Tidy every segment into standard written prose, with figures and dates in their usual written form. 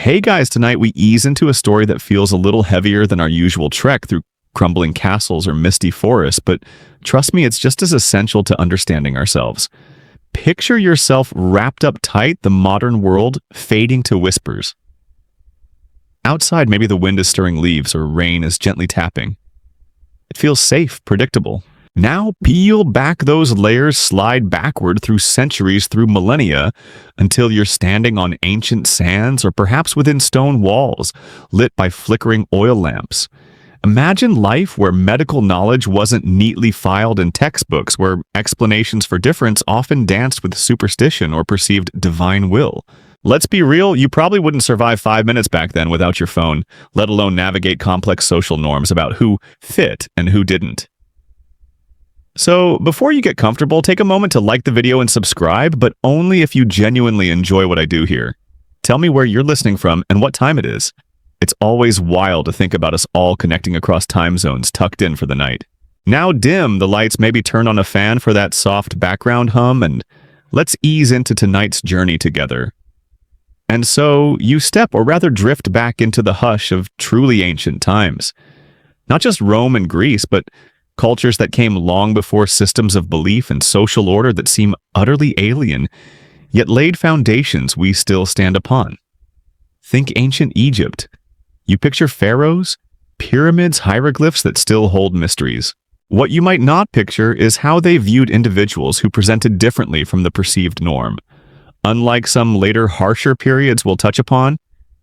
Hey guys, tonight we ease into a story that feels a little heavier than our usual trek through crumbling castles or misty forests, but trust me, it's just as essential to understanding ourselves. Picture yourself wrapped up tight, the modern world fading to whispers. Outside, maybe the wind is stirring leaves or rain is gently tapping. It feels safe, predictable. Now peel back those layers, slide backward through centuries, through millennia, until you're standing on ancient sands or perhaps within stone walls, lit by flickering oil lamps. Imagine life where medical knowledge wasn't neatly filed in textbooks, where explanations for difference often danced with superstition or perceived divine will. Let's be real, you probably wouldn't survive 5 minutes back then without your phone, let alone navigate complex social norms about who fit and who didn't. So, before you get comfortable, take a moment to like the video and subscribe, but only if you genuinely enjoy what I do here. Tell me where you're listening from and what time it is. It's always wild to think about us all connecting across time zones, tucked in for the night. Now dim the lights, maybe turn on a fan for that soft background hum, and let's ease into tonight's journey together. And so, you step, or rather drift back into the hush of truly ancient times. Not just Rome and Greece, but cultures that came long before systems of belief and social order that seem utterly alien, yet laid foundations we still stand upon. Think ancient Egypt. You picture pharaohs, pyramids, hieroglyphs that still hold mysteries. What you might not picture is how they viewed individuals who presented differently from the perceived norm. Unlike some later, harsher periods we'll touch upon,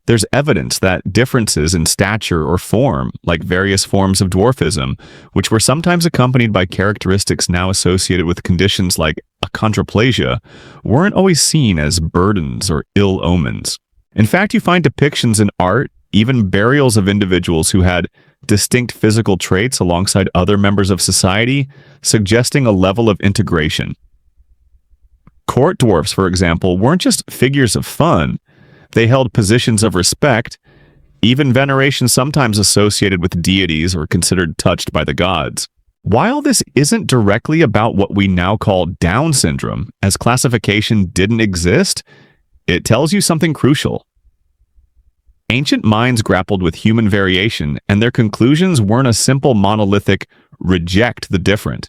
there's evidence that differences in stature or form, like various forms of dwarfism, which were sometimes accompanied by characteristics now associated with conditions like achondroplasia, weren't always seen as burdens or ill omens. In fact, you find depictions in art, even burials of individuals who had distinct physical traits alongside other members of society, suggesting a level of integration. Court dwarfs, for example, weren't just figures of fun. They held positions of respect, even veneration sometimes associated with deities or considered touched by the gods. While this isn't directly about what we now call Down syndrome, as classification didn't exist, it tells you something crucial. Ancient minds grappled with human variation, and their conclusions weren't a simple monolithic reject the different.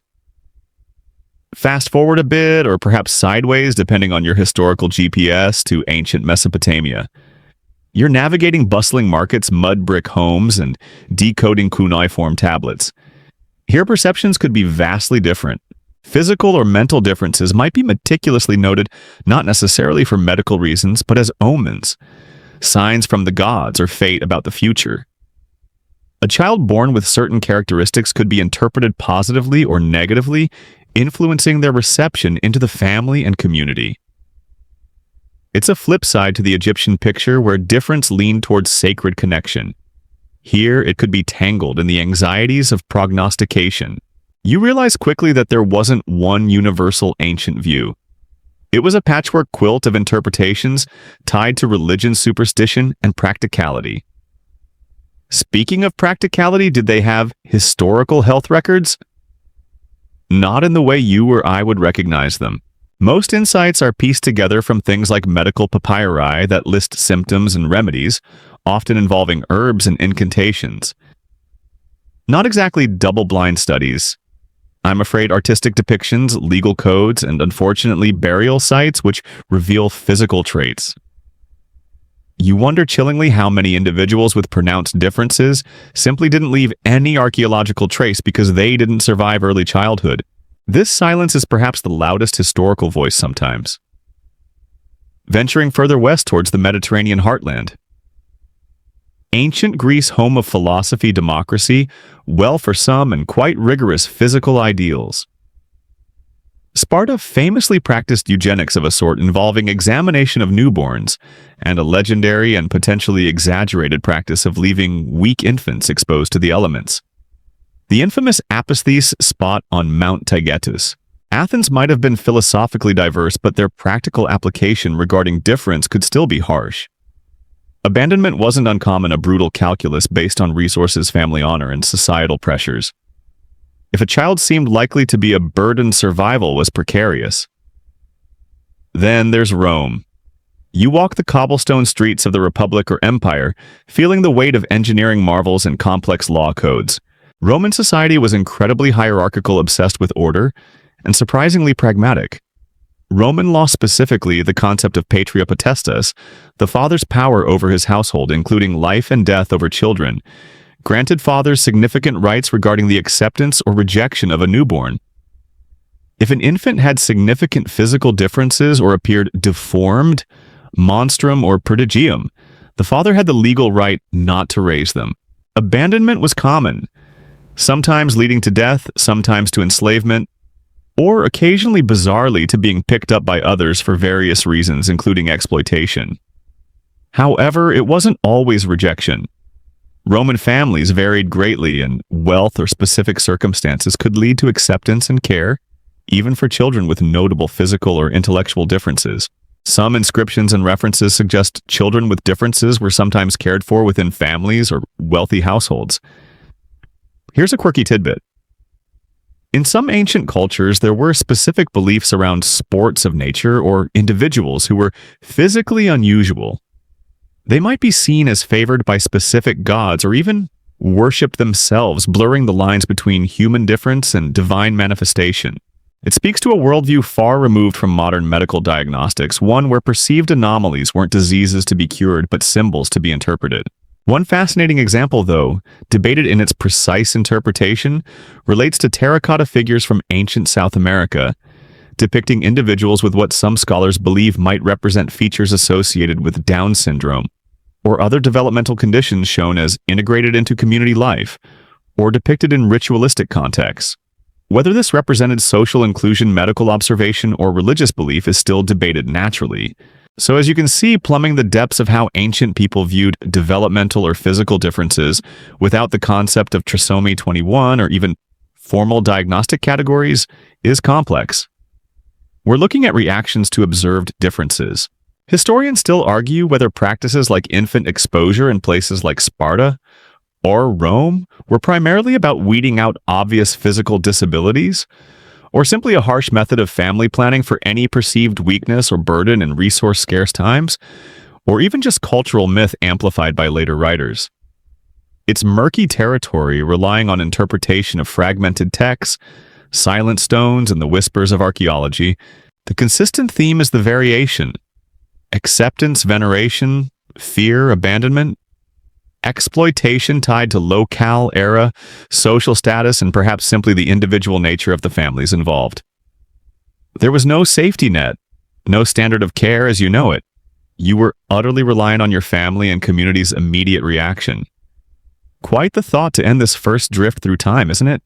Fast forward a bit, or perhaps sideways, depending on your historical GPS, to ancient Mesopotamia. You're navigating bustling markets, mud brick homes, and decoding cuneiform tablets. Here, perceptions could be vastly different. Physical or mental differences might be meticulously noted, not necessarily for medical reasons, but as omens, signs from the gods or fate about the future. A child born with certain characteristics could be interpreted positively or negatively, influencing their reception into the family and community. It's a flip side to the Egyptian picture where difference leaned towards sacred connection. Here, it could be tangled in the anxieties of prognostication. You realize quickly that there wasn't one universal ancient view. It was a patchwork quilt of interpretations tied to religion, superstition, and practicality. Speaking of practicality, did they have historical health records? Not in the way you or I would recognize them. Most insights are pieced together from things like medical papyri that list symptoms and remedies, often involving herbs and incantations. Not exactly double-blind studies. I'm afraid artistic depictions, legal codes, and unfortunately burial sites which reveal physical traits. You wonder chillingly how many individuals with pronounced differences simply didn't leave any archaeological trace because they didn't survive early childhood. This silence is perhaps the loudest historical voice sometimes. Venturing further west towards the Mediterranean heartland. Ancient Greece, home of philosophy, democracy, well for some, and quite rigorous physical ideals. Sparta famously practiced eugenics of a sort involving examination of newborns, and a legendary and potentially exaggerated practice of leaving weak infants exposed to the elements. The infamous Apisthes spot on Mount Taygetus. Athens might have been philosophically diverse, but their practical application regarding difference could still be harsh. Abandonment wasn't uncommon, a brutal calculus based on resources, family honor, and societal pressures. If a child seemed likely to be a burden, survival was precarious. Then there's Rome. You walk the cobblestone streets of the Republic or Empire, feeling the weight of engineering marvels and complex law codes. Roman society was incredibly hierarchical, obsessed with order, and surprisingly pragmatic. Roman law, specifically the concept of patria potestas, the father's power over his household, including life and death over children, granted fathers significant rights regarding the acceptance or rejection of a newborn. If an infant had significant physical differences or appeared deformed, monstrum, or prodigium, the father had the legal right not to raise them. Abandonment was common, sometimes leading to death, sometimes to enslavement, or occasionally, bizarrely, to being picked up by others for various reasons, including exploitation. However, it wasn't always rejection. Roman families varied greatly, and wealth or specific circumstances could lead to acceptance and care, even for children with notable physical or intellectual differences. Some inscriptions and references suggest children with differences were sometimes cared for within families or wealthy households. Here's a quirky tidbit. In some ancient cultures, there were specific beliefs around sports of nature or individuals who were physically unusual. They might be seen as favored by specific gods or even worshipped themselves, blurring the lines between human difference and divine manifestation. It speaks to a worldview far removed from modern medical diagnostics, one where perceived anomalies weren't diseases to be cured but symbols to be interpreted. One fascinating example, though, debated in its precise interpretation, relates to terracotta figures from ancient South America, depicting individuals with what some scholars believe might represent features associated with Down syndrome, or other developmental conditions shown as integrated into community life, or depicted in ritualistic contexts. Whether this represented social inclusion, medical observation, or religious belief is still debated naturally. So as you can see, plumbing the depths of how ancient people viewed developmental or physical differences without the concept of trisomy 21 or even formal diagnostic categories is complex. We're looking at reactions to observed differences. Historians still argue whether practices like infant exposure in places like Sparta or Rome were primarily about weeding out obvious physical disabilities, or simply a harsh method of family planning for any perceived weakness or burden in resource-scarce times, or even just cultural myth amplified by later writers. It's murky territory relying on interpretation of fragmented texts, silent stones, and the whispers of archaeology. The consistent theme is the variation: acceptance, veneration, fear, abandonment, exploitation tied to locale, era, social status, and perhaps simply the individual nature of the families involved. There was no safety net, no standard of care as you know it. You were utterly reliant on your family and community's immediate reaction. Quite the thought to end this first drift through time, isn't it?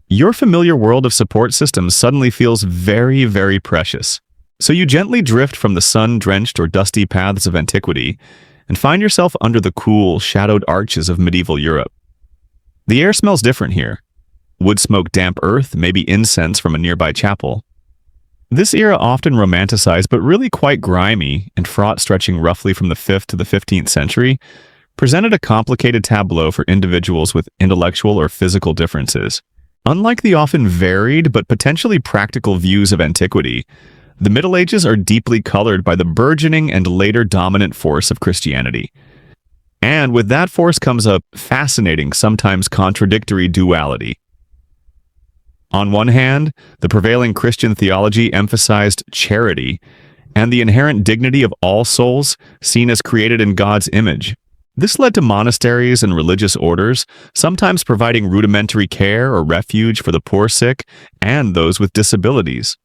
Your familiar world of support systems suddenly feels very, very precious. So you gently drift from the sun-drenched or dusty paths of antiquity and find yourself under the cool, shadowed arches of medieval Europe. The air smells different here. Wood smoke, damp earth, maybe incense from a nearby chapel. This era, often romanticized but really quite grimy and fraught, stretching roughly from the 5th to the 15th century, presented a complicated tableau for individuals with intellectual or physical differences. Unlike the often varied but potentially practical views of antiquity, the Middle Ages are deeply colored by the burgeoning and later dominant force of Christianity. And with that force comes a fascinating, sometimes contradictory duality. On one hand, the prevailing Christian theology emphasized charity and the inherent dignity of all souls seen as created in God's image. This led to monasteries and religious orders, sometimes providing rudimentary care or refuge for the poor, sick, and those with disabilities.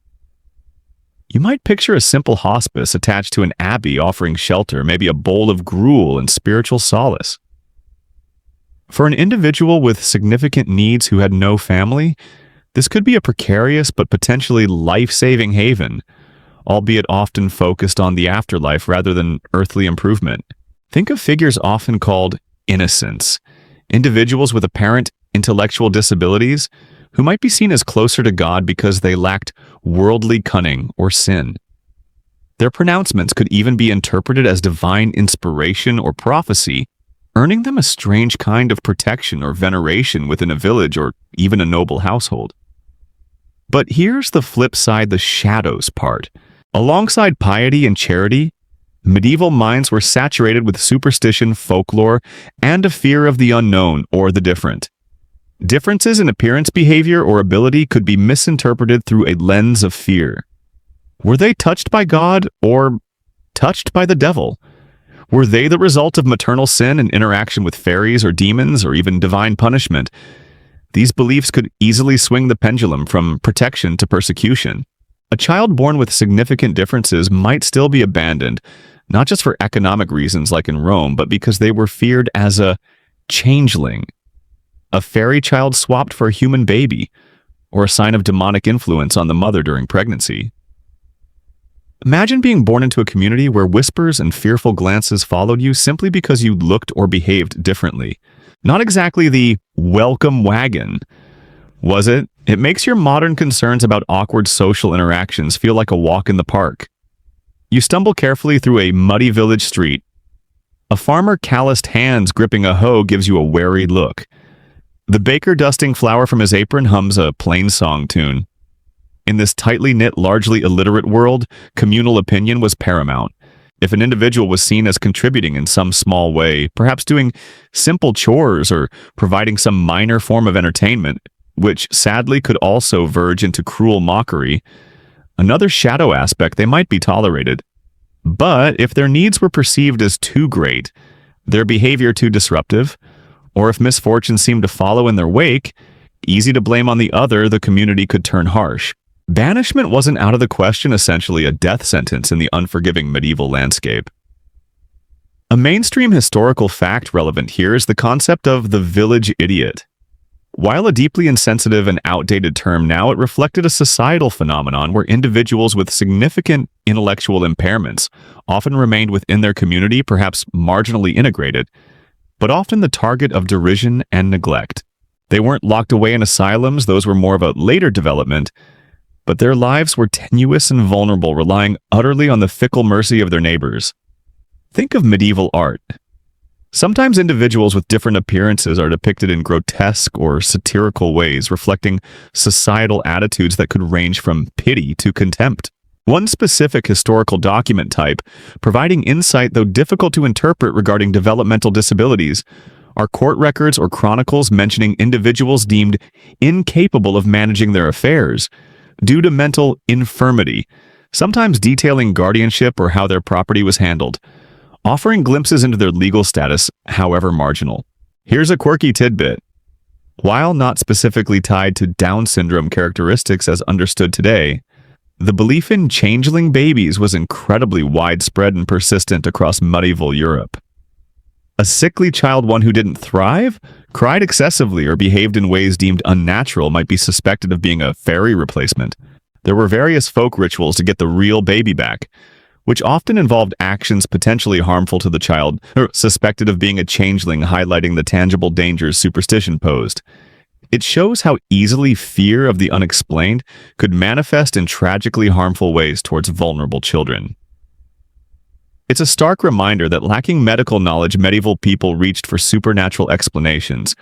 You might picture a simple hospice attached to an abbey offering shelter, maybe a bowl of gruel and spiritual solace. For an individual with significant needs who had no family, this could be a precarious but potentially life-saving haven, albeit often focused on the afterlife rather than earthly improvement. Think of figures often called innocents, individuals with apparent intellectual disabilities who might be seen as closer to God because they lacked worldly cunning or sin. Their pronouncements could even be interpreted as divine inspiration or prophecy, earning them a strange kind of protection or veneration within a village or even a noble household. But here's the flip side, the shadows part. Alongside piety and charity, Medieval minds were saturated with superstition, folklore, and a fear of the unknown or the different. Differences in appearance, behavior, or ability could be misinterpreted through a lens of fear. Were they touched by God or touched by the devil? Were they the result of maternal sin and interaction with fairies or demons or even divine punishment? These beliefs could easily swing the pendulum from protection to persecution. A child born with significant differences might still be abandoned, not just for economic reasons like in Rome, but because they were feared as a changeling, a fairy child swapped for a human baby, or a sign of demonic influence on the mother during pregnancy. Imagine being born into a community where whispers and fearful glances followed you simply because you looked or behaved differently. Not exactly the welcome wagon, was it? It makes your modern concerns about awkward social interactions feel like a walk in the park. You stumble carefully through a muddy village street. A farmer calloused hands gripping a hoe gives you a wary look. The baker dusting flour from his apron hums a plain song tune. In this tightly knit, largely illiterate world, communal opinion was paramount. If an individual was seen as contributing in some small way, perhaps doing simple chores or providing some minor form of entertainment, which sadly could also verge into cruel mockery, another shadow aspect, they might be tolerated. But if their needs were perceived as too great, their behavior too disruptive, or if misfortune seemed to follow in their wake, easy to blame on the other, the community could turn harsh. Banishment wasn't out of the question, essentially a death sentence in the unforgiving medieval landscape. A mainstream historical fact relevant here is the concept of the village idiot. While a deeply insensitive and outdated term now, it reflected a societal phenomenon where individuals with significant intellectual impairments often remained within their community, perhaps marginally integrated, but often the target of derision and neglect. They weren't locked away in asylums, those were more of a later development, but their lives were tenuous and vulnerable, relying utterly on the fickle mercy of their neighbors. Think of medieval art. Sometimes individuals with different appearances are depicted in grotesque or satirical ways, reflecting societal attitudes that could range from pity to contempt. One specific historical document type, providing insight though difficult to interpret regarding developmental disabilities, are court records or chronicles mentioning individuals deemed incapable of managing their affairs due to mental infirmity, sometimes detailing guardianship or how their property was handled, offering glimpses into their legal status, however marginal. Here's a quirky tidbit. While not specifically tied to Down syndrome characteristics as understood today, the belief in changeling babies was incredibly widespread and persistent across medieval Europe. A sickly child, one who didn't thrive, cried excessively, or behaved in ways deemed unnatural might be suspected of being a fairy replacement. There were various folk rituals to get the real baby back, which often involved actions potentially harmful to the child, or suspected of being a changeling, highlighting the tangible dangers superstition posed. It shows how easily fear of the unexplained could manifest in tragically harmful ways towards vulnerable children. It's a stark reminder that lacking medical knowledge, medieval people reached for supernatural explanations,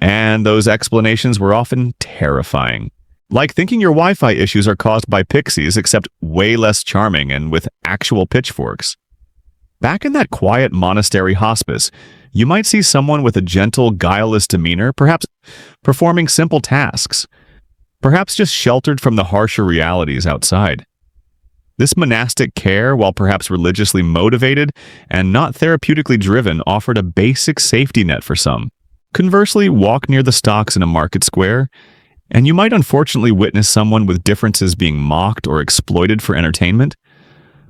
and those explanations were often terrifying. Like thinking your Wi-Fi issues are caused by pixies, except way less charming and with actual pitchforks. Back in that quiet monastery hospice, you might see someone with a gentle, guileless demeanor, perhaps performing simple tasks, perhaps just sheltered from the harsher realities outside. This monastic care, while perhaps religiously motivated and not therapeutically driven, offered a basic safety net for some. Conversely, walk near the stocks in a market square, and you might unfortunately witness someone with differences being mocked or exploited for entertainment.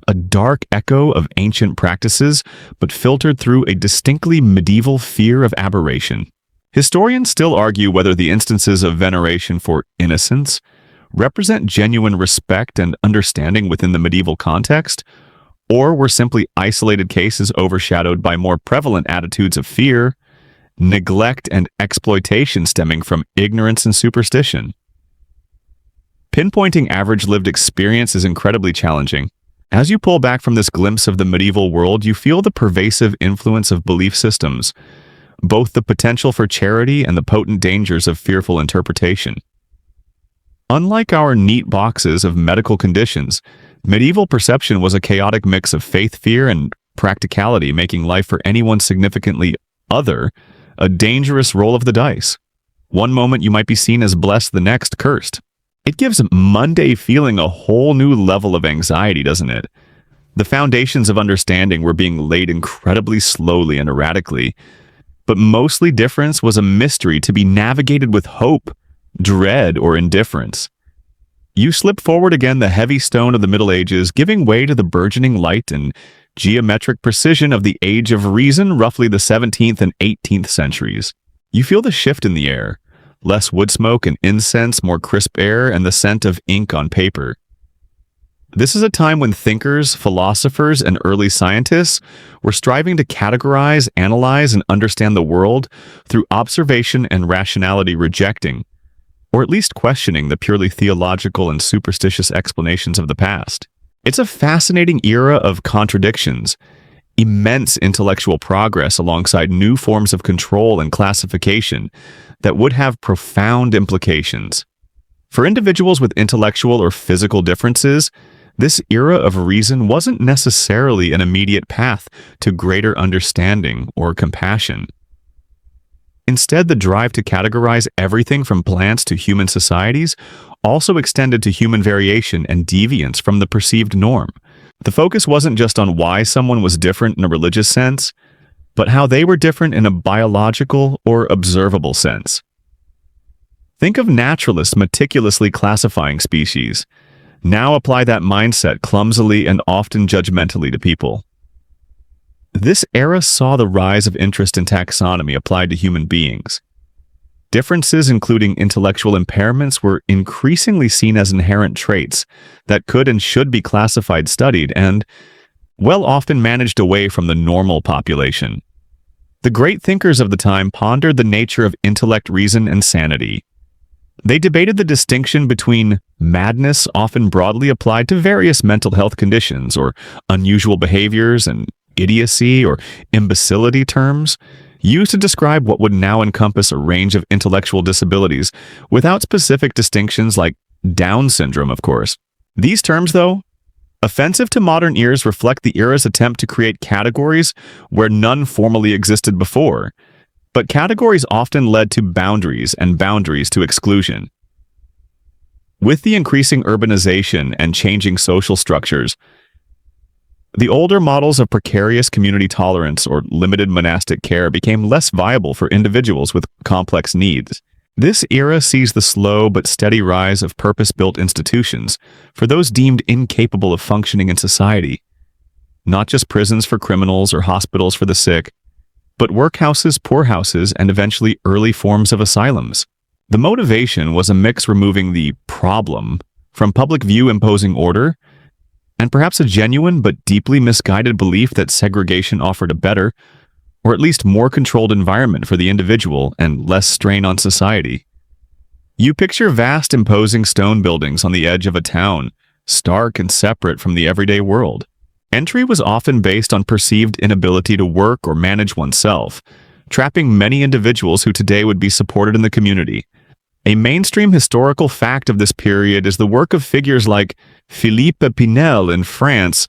A dark echo of ancient practices, but filtered through a distinctly medieval fear of aberration. Historians still argue whether the instances of veneration for innocence represent genuine respect and understanding within the medieval context, or were simply isolated cases overshadowed by more prevalent attitudes of fear, neglect, and exploitation stemming from ignorance and superstition. Pinpointing average lived experience is incredibly challenging. As you pull back from this glimpse of the medieval world, you feel the pervasive influence of belief systems, both the potential for charity and the potent dangers of fearful interpretation. Unlike our neat boxes of medical conditions, Medieval perception was a chaotic mix of faith, fear, and practicality, making life for anyone significantly other a dangerous roll of the dice. One moment you might be seen as blessed, the next cursed. It gives Monday feeling a whole new level of anxiety, doesn't it? The foundations of understanding were being laid incredibly slowly and erratically, but mostly difference was a mystery to be navigated with hope, dread, or indifference. You slip forward again the heavy stone of the Middle Ages, giving way to the burgeoning light and geometric precision of the Age of Reason, roughly the 17th and 18th centuries. You feel the shift in the air, less wood smoke and incense, more crisp air, and the scent of ink on paper. This is a time when thinkers, philosophers, and early scientists were striving to categorize, analyze, and understand the world through observation and rationality, rejecting, or at least questioning, the purely theological and superstitious explanations of the past. It's a fascinating era of contradictions, immense intellectual progress alongside new forms of control and classification that would have profound implications. For individuals with intellectual or physical differences, this era of reason wasn't necessarily an immediate path to greater understanding or compassion. Instead, the drive to categorize everything from plants to human societies also extended to human variation and deviance from the perceived norm. The focus wasn't just on why someone was different in a religious sense, but how they were different in a biological or observable sense. Think of naturalists meticulously classifying species. Now apply that mindset clumsily and often judgmentally to people. This era saw the rise of interest in taxonomy applied to human beings. Differences, including intellectual impairments, were increasingly seen as inherent traits that could and should be classified, studied, and, well, often managed away from the normal population. The great thinkers of the time pondered the nature of intellect, reason, and sanity. They debated the distinction between madness, often broadly applied to various mental health conditions, or unusual behaviors, and idiocy or imbecility, terms used to describe what would now encompass a range of intellectual disabilities without specific distinctions like Down syndrome, of course. These terms, though, offensive to modern ears, reflect the era's attempt to create categories where none formally existed before, but categories often led to boundaries and boundaries to exclusion. With the increasing urbanization and changing social structures, the older models of precarious community tolerance or limited monastic care became less viable for individuals with complex needs. This era sees the slow but steady rise of purpose-built institutions for those deemed incapable of functioning in society. Not just prisons for criminals or hospitals for the sick, but workhouses, poorhouses, and eventually early forms of asylums. The motivation was a mix removing the problem from public view, imposing order, and perhaps a genuine but deeply misguided belief that segregation offered a better, or at least more controlled environment for the individual and less strain on society. You picture vast, imposing stone buildings on the edge of a town, stark and separate from the everyday world. Entry was often based on perceived inability to work or manage oneself, trapping many individuals who today would be supported in the community. A mainstream historical fact of this period is the work of figures like Philippe Pinel in France,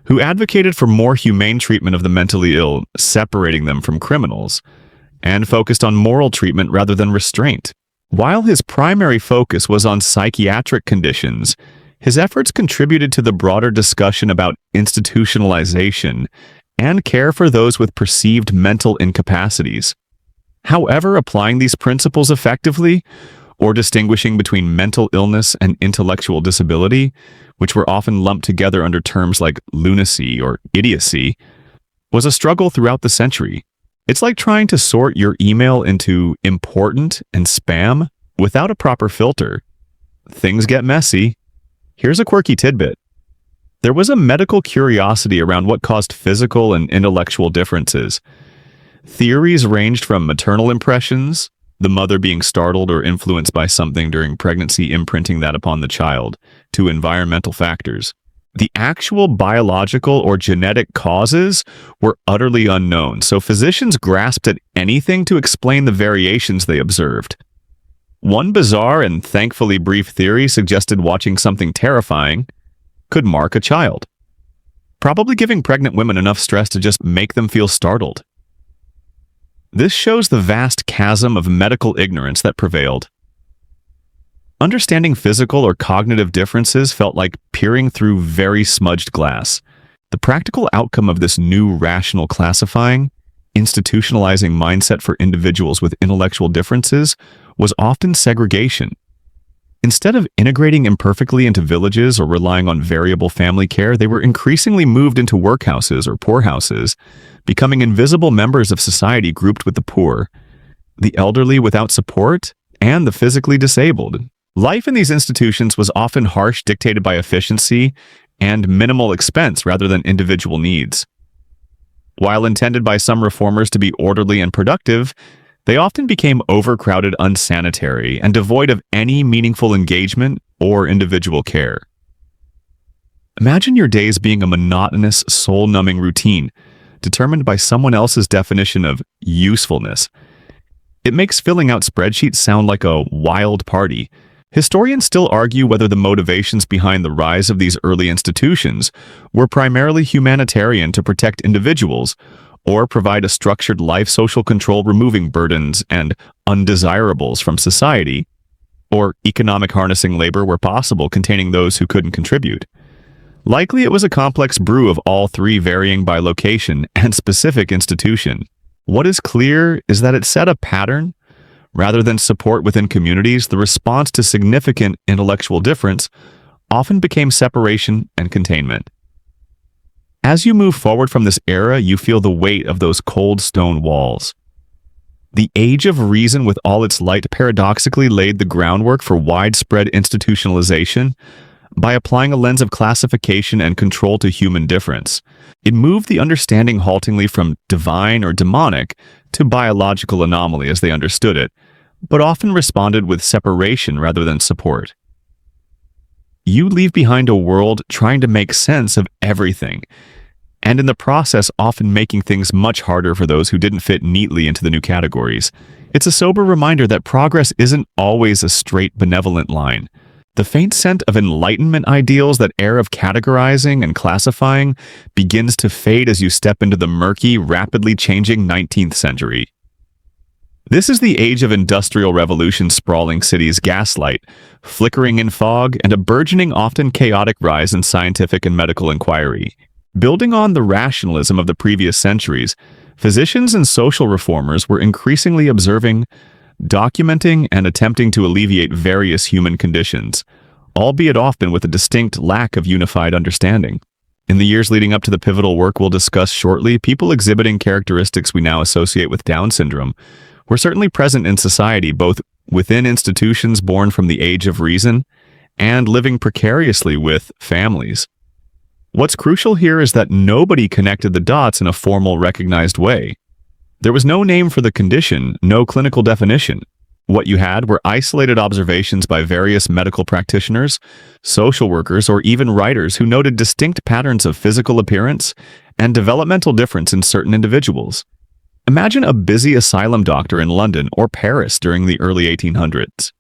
who advocated for more humane treatment of the mentally ill, separating them from criminals, and focused on moral treatment rather than restraint. While his primary focus was on psychiatric conditions, his efforts contributed to the broader discussion about institutionalization and care for those with perceived mental incapacities. However, applying these principles effectively, or distinguishing between mental illness and intellectual disability, which were often lumped together under terms like lunacy or idiocy, was a struggle throughout the century. It's like trying to sort your email into important and spam without a proper filter. Things get messy. Here's a quirky tidbit. There was a medical curiosity around what caused physical and intellectual differences. Theories ranged from maternal impressions, the mother being startled or influenced by something during pregnancy imprinting that upon the child, to environmental factors. The actual biological or genetic causes were utterly unknown, so physicians grasped at anything to explain the variations they observed. One bizarre and thankfully brief theory suggested watching something terrifying could mark a child, probably giving pregnant women enough stress to just make them feel startled. This shows the vast chasm of medical ignorance that prevailed. Understanding physical or cognitive differences felt like peering through very smudged glass. The practical outcome of this new rational classifying, institutionalizing mindset for individuals with intellectual differences was often segregation. Instead of integrating imperfectly into villages or relying on variable family care, they were increasingly moved into workhouses or poorhouses, becoming invisible members of society grouped with the poor, the elderly without support, and the physically disabled. Life in these institutions was often harsh, dictated by efficiency and minimal expense rather than individual needs. While intended by some reformers to be orderly and productive, they often became overcrowded, unsanitary, and devoid of any meaningful engagement or individual care. Imagine your days being a monotonous, soul-numbing routine, determined by someone else's definition of usefulness. It makes filling out spreadsheets sound like a wild party. Historians still argue whether the motivations behind the rise of these early institutions were primarily humanitarian to protect individuals, or provide a structured life social control removing burdens and undesirables from society, or economic harnessing labor where possible containing those who couldn't contribute. Likely it was a complex brew of all three varying by location and specific institution. What is clear is that it set a pattern. Rather than support within communities, the response to significant intellectual difference often became separation and containment. As you move forward from this era, you feel the weight of those cold stone walls. The Age of Reason with all its light paradoxically laid the groundwork for widespread institutionalization by applying a lens of classification and control to human difference. It moved the understanding haltingly from divine or demonic to biological anomaly as they understood it, but often responded with separation rather than support. You leave behind a world trying to make sense of everything, and in the process often making things much harder for those who didn't fit neatly into the new categories. It's a sober reminder that progress isn't always a straight, benevolent line. The faint scent of Enlightenment ideals, that air of categorizing and classifying, begins to fade as you step into the murky, rapidly changing 19th century. This is the age of Industrial Revolution sprawling cities, gaslight, flickering in fog, and a burgeoning, often chaotic rise in scientific and medical inquiry. Building on the rationalism of the previous centuries, physicians and social reformers were increasingly observing, documenting, and attempting to alleviate various human conditions, albeit often with a distinct lack of unified understanding. In the years leading up to the pivotal work we'll discuss shortly, people exhibiting characteristics we now associate with Down syndrome were certainly present in society, both within institutions born from the Age of Reason and living precariously with families. What's crucial here is that nobody connected the dots in a formal, recognized way. There was no name for the condition, no clinical definition. What you had were isolated observations by various medical practitioners, social workers, or even writers who noted distinct patterns of physical appearance and developmental difference in certain individuals. Imagine a busy asylum doctor in London or Paris during the early 1800s.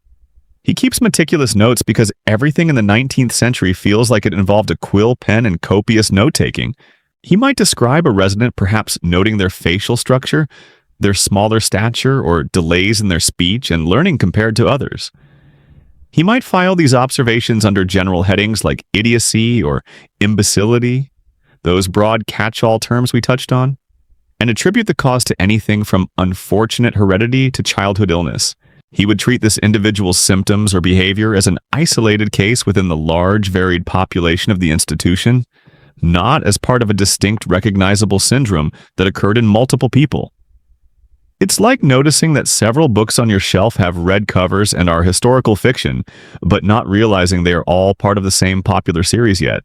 He keeps meticulous notes because everything in the 19th century feels like it involved a quill pen and copious note-taking. He might describe a resident perhaps noting their facial structure, their smaller stature, or delays in their speech and learning compared to others. He might file these observations under general headings like idiocy or imbecility, those broad catch-all terms we touched on, and attribute the cause to anything from unfortunate heredity to childhood illness. He would treat this individual's symptoms or behavior as an isolated case within the large, varied population of the institution, not as part of a distinct, recognizable syndrome that occurred in multiple people. It's like noticing that several books on your shelf have red covers and are historical fiction, but not realizing they are all part of the same popular series yet.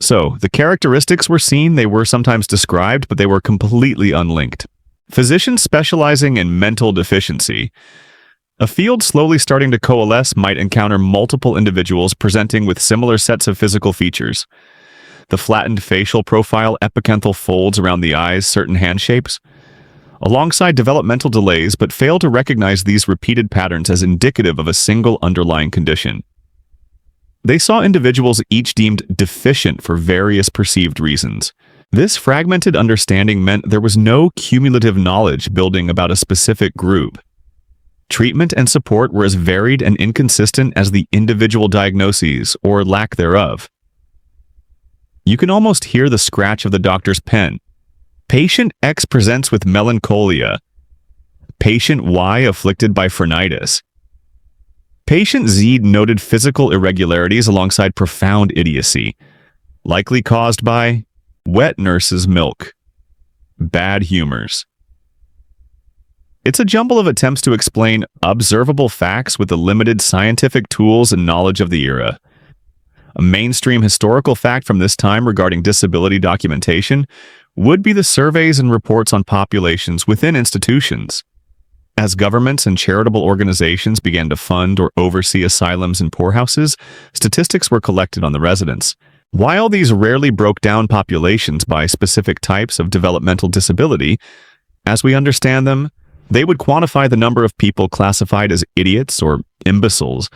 So, the characteristics were seen, they were sometimes described, but they were completely unlinked. Physicians specializing in mental deficiency. A field slowly starting to coalesce might encounter multiple individuals presenting with similar sets of physical features. The flattened facial profile, epicanthal folds around the eyes, certain hand shapes, alongside developmental delays, but fail to recognize these repeated patterns as indicative of a single underlying condition. They saw individuals each deemed deficient for various perceived reasons. This fragmented understanding meant there was no cumulative knowledge building about a specific group. Treatment and support were as varied and inconsistent as the individual diagnoses, or lack thereof. You can almost hear the scratch of the doctor's pen. Patient X presents with melancholia. Patient Y afflicted by phrenitis. Patient Z noted physical irregularities alongside profound idiocy, likely caused by wet nurse's milk, bad humors. It's a jumble of attempts to explain observable facts with the limited scientific tools and knowledge of the era. A mainstream historical fact from this time regarding disability documentation would be the surveys and reports on populations within institutions. As governments and charitable organizations began to fund or oversee asylums and poorhouses, statistics were collected on the residents. While these rarely broke down populations by specific types of developmental disability, as we understand them, they would quantify the number of people classified as idiots or imbeciles,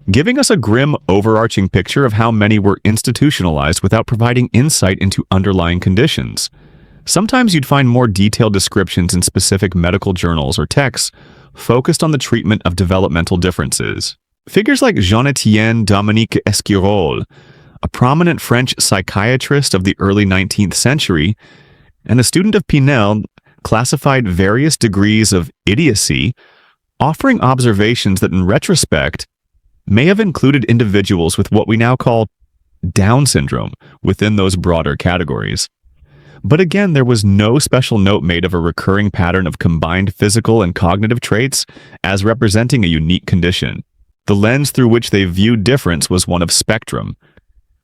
giving us a grim, overarching picture of how many were institutionalized without providing insight into underlying conditions. Sometimes you'd find more detailed descriptions in specific medical journals or texts focused on the treatment of developmental differences. Figures like Jean-Étienne Dominique Esquirol, a prominent French psychiatrist of the early 19th century, and a student of Pinel, classified various degrees of idiocy, offering observations that in retrospect may have included individuals with what we now call Down syndrome within those broader categories. But again, there was no special note made of a recurring pattern of combined physical and cognitive traits as representing a unique condition. The lens through which they viewed difference was one of spectrum,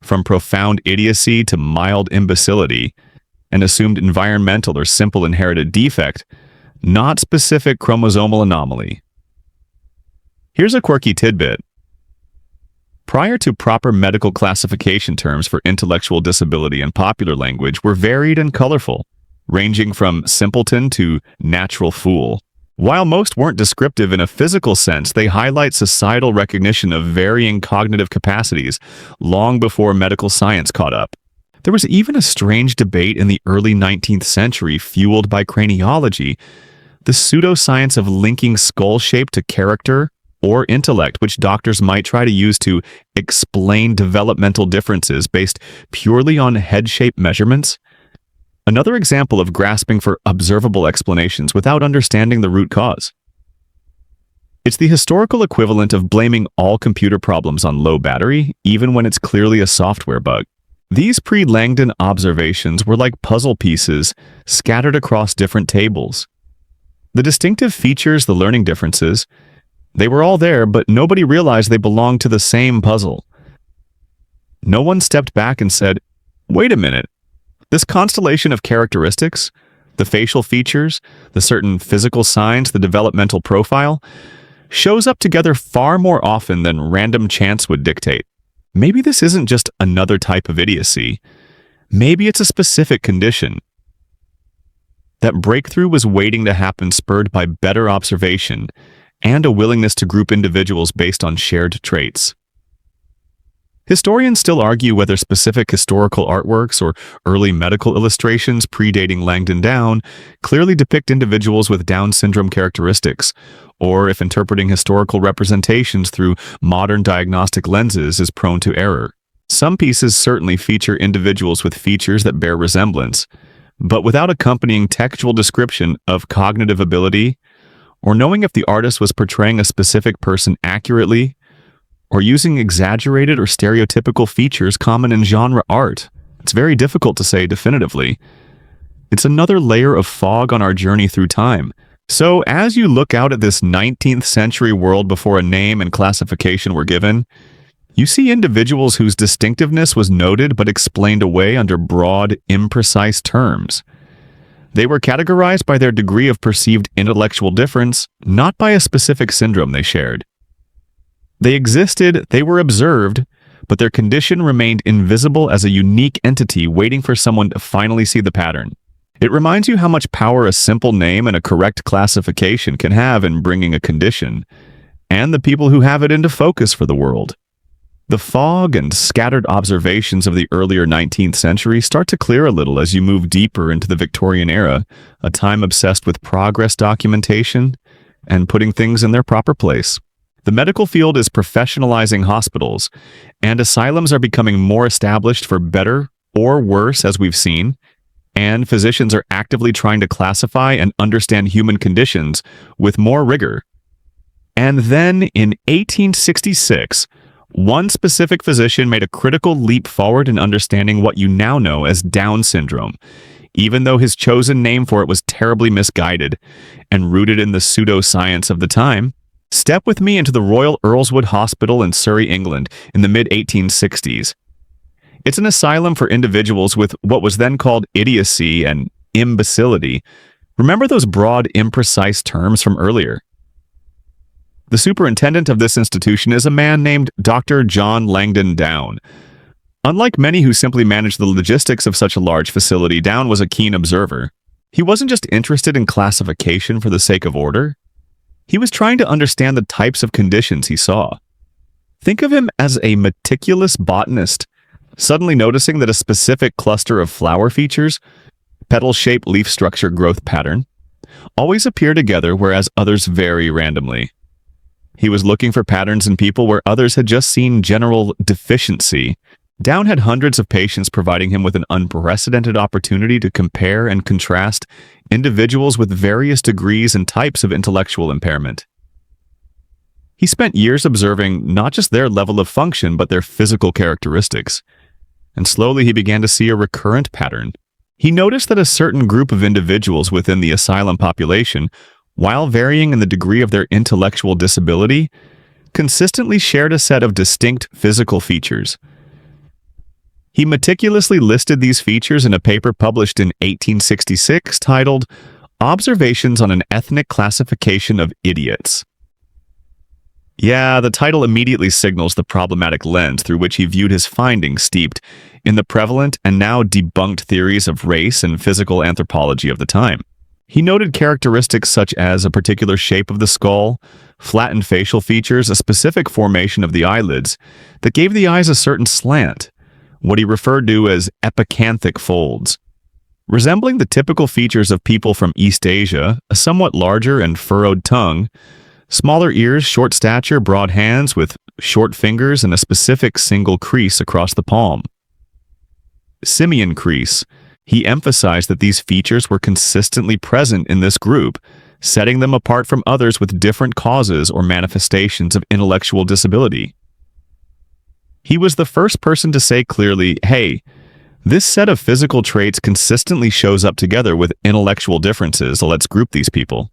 from profound idiocy to mild imbecility, and assumed environmental or simple inherited defect, not specific chromosomal anomaly. Here's a quirky tidbit. Prior to proper medical classification terms for intellectual disability in popular language were varied and colorful, ranging from simpleton to natural fool. While most weren't descriptive in a physical sense, they highlight societal recognition of varying cognitive capacities long before medical science caught up. There was even a strange debate in the early 19th century fueled by craniology, the pseudoscience of linking skull shape to character or intellect, which doctors might try to use to explain developmental differences based purely on head shape measurements. Another example of grasping for observable explanations without understanding the root cause. It's the historical equivalent of blaming all computer problems on low battery, even when it's clearly a software bug. These pre-Langdon observations were like puzzle pieces scattered across different tables. The distinctive features, the learning differences, they were all there, but nobody realized they belonged to the same puzzle. No one stepped back and said, wait a minute, this constellation of characteristics, the facial features, the certain physical signs, the developmental profile, shows up together far more often than random chance would dictate. Maybe this isn't just another type of idiocy. Maybe it's a specific condition. That breakthrough was waiting to happen, spurred by better observation and a willingness to group individuals based on shared traits. Historians still argue whether specific historical artworks or early medical illustrations predating Langdon Down clearly depict individuals with Down syndrome characteristics, or if interpreting historical representations through modern diagnostic lenses is prone to error. Some pieces certainly feature individuals with features that bear resemblance, but without accompanying textual description of cognitive ability, or knowing if the artist was portraying a specific person accurately, or using exaggerated or stereotypical features common in genre art. It's very difficult to say definitively. It's another layer of fog on our journey through time. So as you look out at this 19th century world before a name and classification were given, you see individuals whose distinctiveness was noted but explained away under broad, imprecise terms. They were categorized by their degree of perceived intellectual difference, not by a specific syndrome they shared. They existed, they were observed, but their condition remained invisible as a unique entity waiting for someone to finally see the pattern. It reminds you how much power a simple name and a correct classification can have in bringing a condition, and the people who have it into focus for the world. The fog and scattered observations of the earlier 19th century start to clear a little as you move deeper into the Victorian era, a time obsessed with progress documentation and putting things in their proper place. The medical field is professionalizing hospitals, and asylums are becoming more established for better or worse, as we've seen, and physicians are actively trying to classify and understand human conditions with more rigor. And then, in 1866, one specific physician made a critical leap forward in understanding what you now know as Down syndrome, even though his chosen name for it was terribly misguided and rooted in the pseudoscience of the time. Step with me into the Royal Earlswood Hospital in Surrey, England, in the mid-1860s. It's an asylum for individuals with what was then called idiocy and imbecility. Remember those broad, imprecise terms from earlier? The superintendent of this institution is a man named Dr. John Langdon Down. Unlike many who simply managed the logistics of such a large facility, Down was a keen observer. He wasn't just interested in classification for the sake of order. He was trying to understand the types of conditions he saw. Think of him as a meticulous botanist, suddenly noticing that a specific cluster of flower features, petal-shaped leaf structure growth pattern, always appear together whereas others vary randomly. He was looking for patterns in people where others had just seen general deficiency. Down had hundreds of patients, providing him with an unprecedented opportunity to compare and contrast individuals with various degrees and types of intellectual impairment. He spent years observing not just their level of function, but their physical characteristics. And slowly he began to see a recurrent pattern. He noticed that a certain group of individuals within the asylum population, while varying in the degree of their intellectual disability, consistently shared a set of distinct physical features. He meticulously listed these features in a paper published in 1866 titled Observations on an Ethnic Classification of Idiots. Yeah, the title immediately signals the problematic lens through which he viewed his findings, steeped in the prevalent and now debunked theories of race and physical anthropology of the time. He noted characteristics such as a particular shape of the skull, flattened facial features, a specific formation of the eyelids that gave the eyes a certain slant, what he referred to as epicanthic folds. Resembling the typical features of people from East Asia, a somewhat larger and furrowed tongue, smaller ears, short stature, broad hands with short fingers, and a specific single crease across the palm. Simian crease. He emphasized that these features were consistently present in this group, setting them apart from others with different causes or manifestations of intellectual disability. He was the first person to say clearly, hey, this set of physical traits consistently shows up together with intellectual differences, so let's group these people.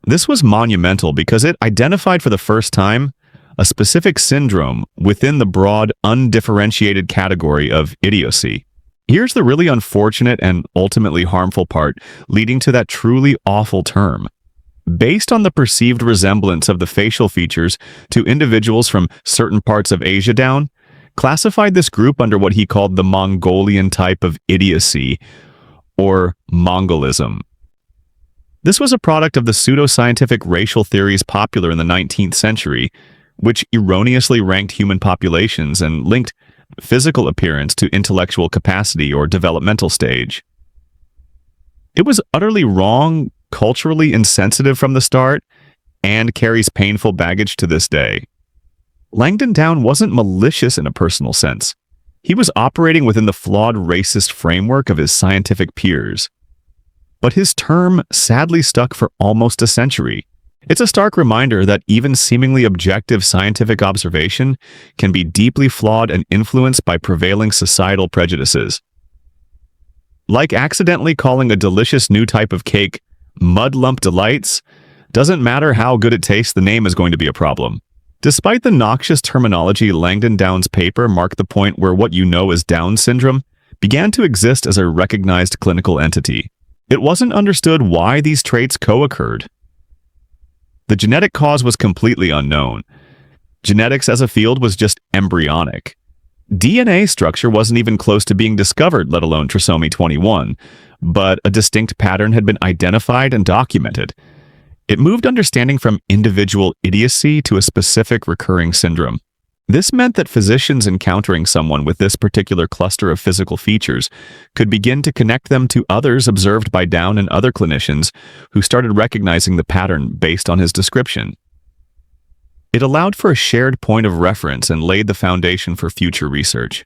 This was monumental because it identified for the first time a specific syndrome within the broad, undifferentiated category of idiocy. Here's the really unfortunate and ultimately harmful part, leading to that truly awful term. Based on the perceived resemblance of the facial features to individuals from certain parts of Asia, Down classified this group under what he called the Mongolian type of idiocy, or Mongolism. This was a product of the pseudoscientific racial theories popular in the 19th century, which erroneously ranked human populations and linked physical appearance to intellectual capacity or developmental stage. It was utterly wrong, culturally insensitive from the start, and carries painful baggage to this day. Langdon Down wasn't malicious in a personal sense. He was operating within the flawed racist framework of his scientific peers. But his term sadly stuck for almost a century. It's a stark reminder that even seemingly objective scientific observation can be deeply flawed and influenced by prevailing societal prejudices. Like accidentally calling a delicious new type of cake Mud Lump Delights, doesn't matter how good it tastes, the name is going to be a problem. Despite the noxious terminology, Langdon Down's paper marked the point where what you know as Down syndrome began to exist as a recognized clinical entity. It wasn't understood why these traits co-occurred. The genetic cause was completely unknown. Genetics as a field was just embryonic. DNA structure wasn't even close to being discovered, let alone trisomy 21, but a distinct pattern had been identified and documented. It moved understanding from individual idiocy to a specific recurring syndrome. This meant that physicians encountering someone with this particular cluster of physical features could begin to connect them to others observed by Down and other clinicians who started recognizing the pattern based on his description. It allowed for a shared point of reference and laid the foundation for future research.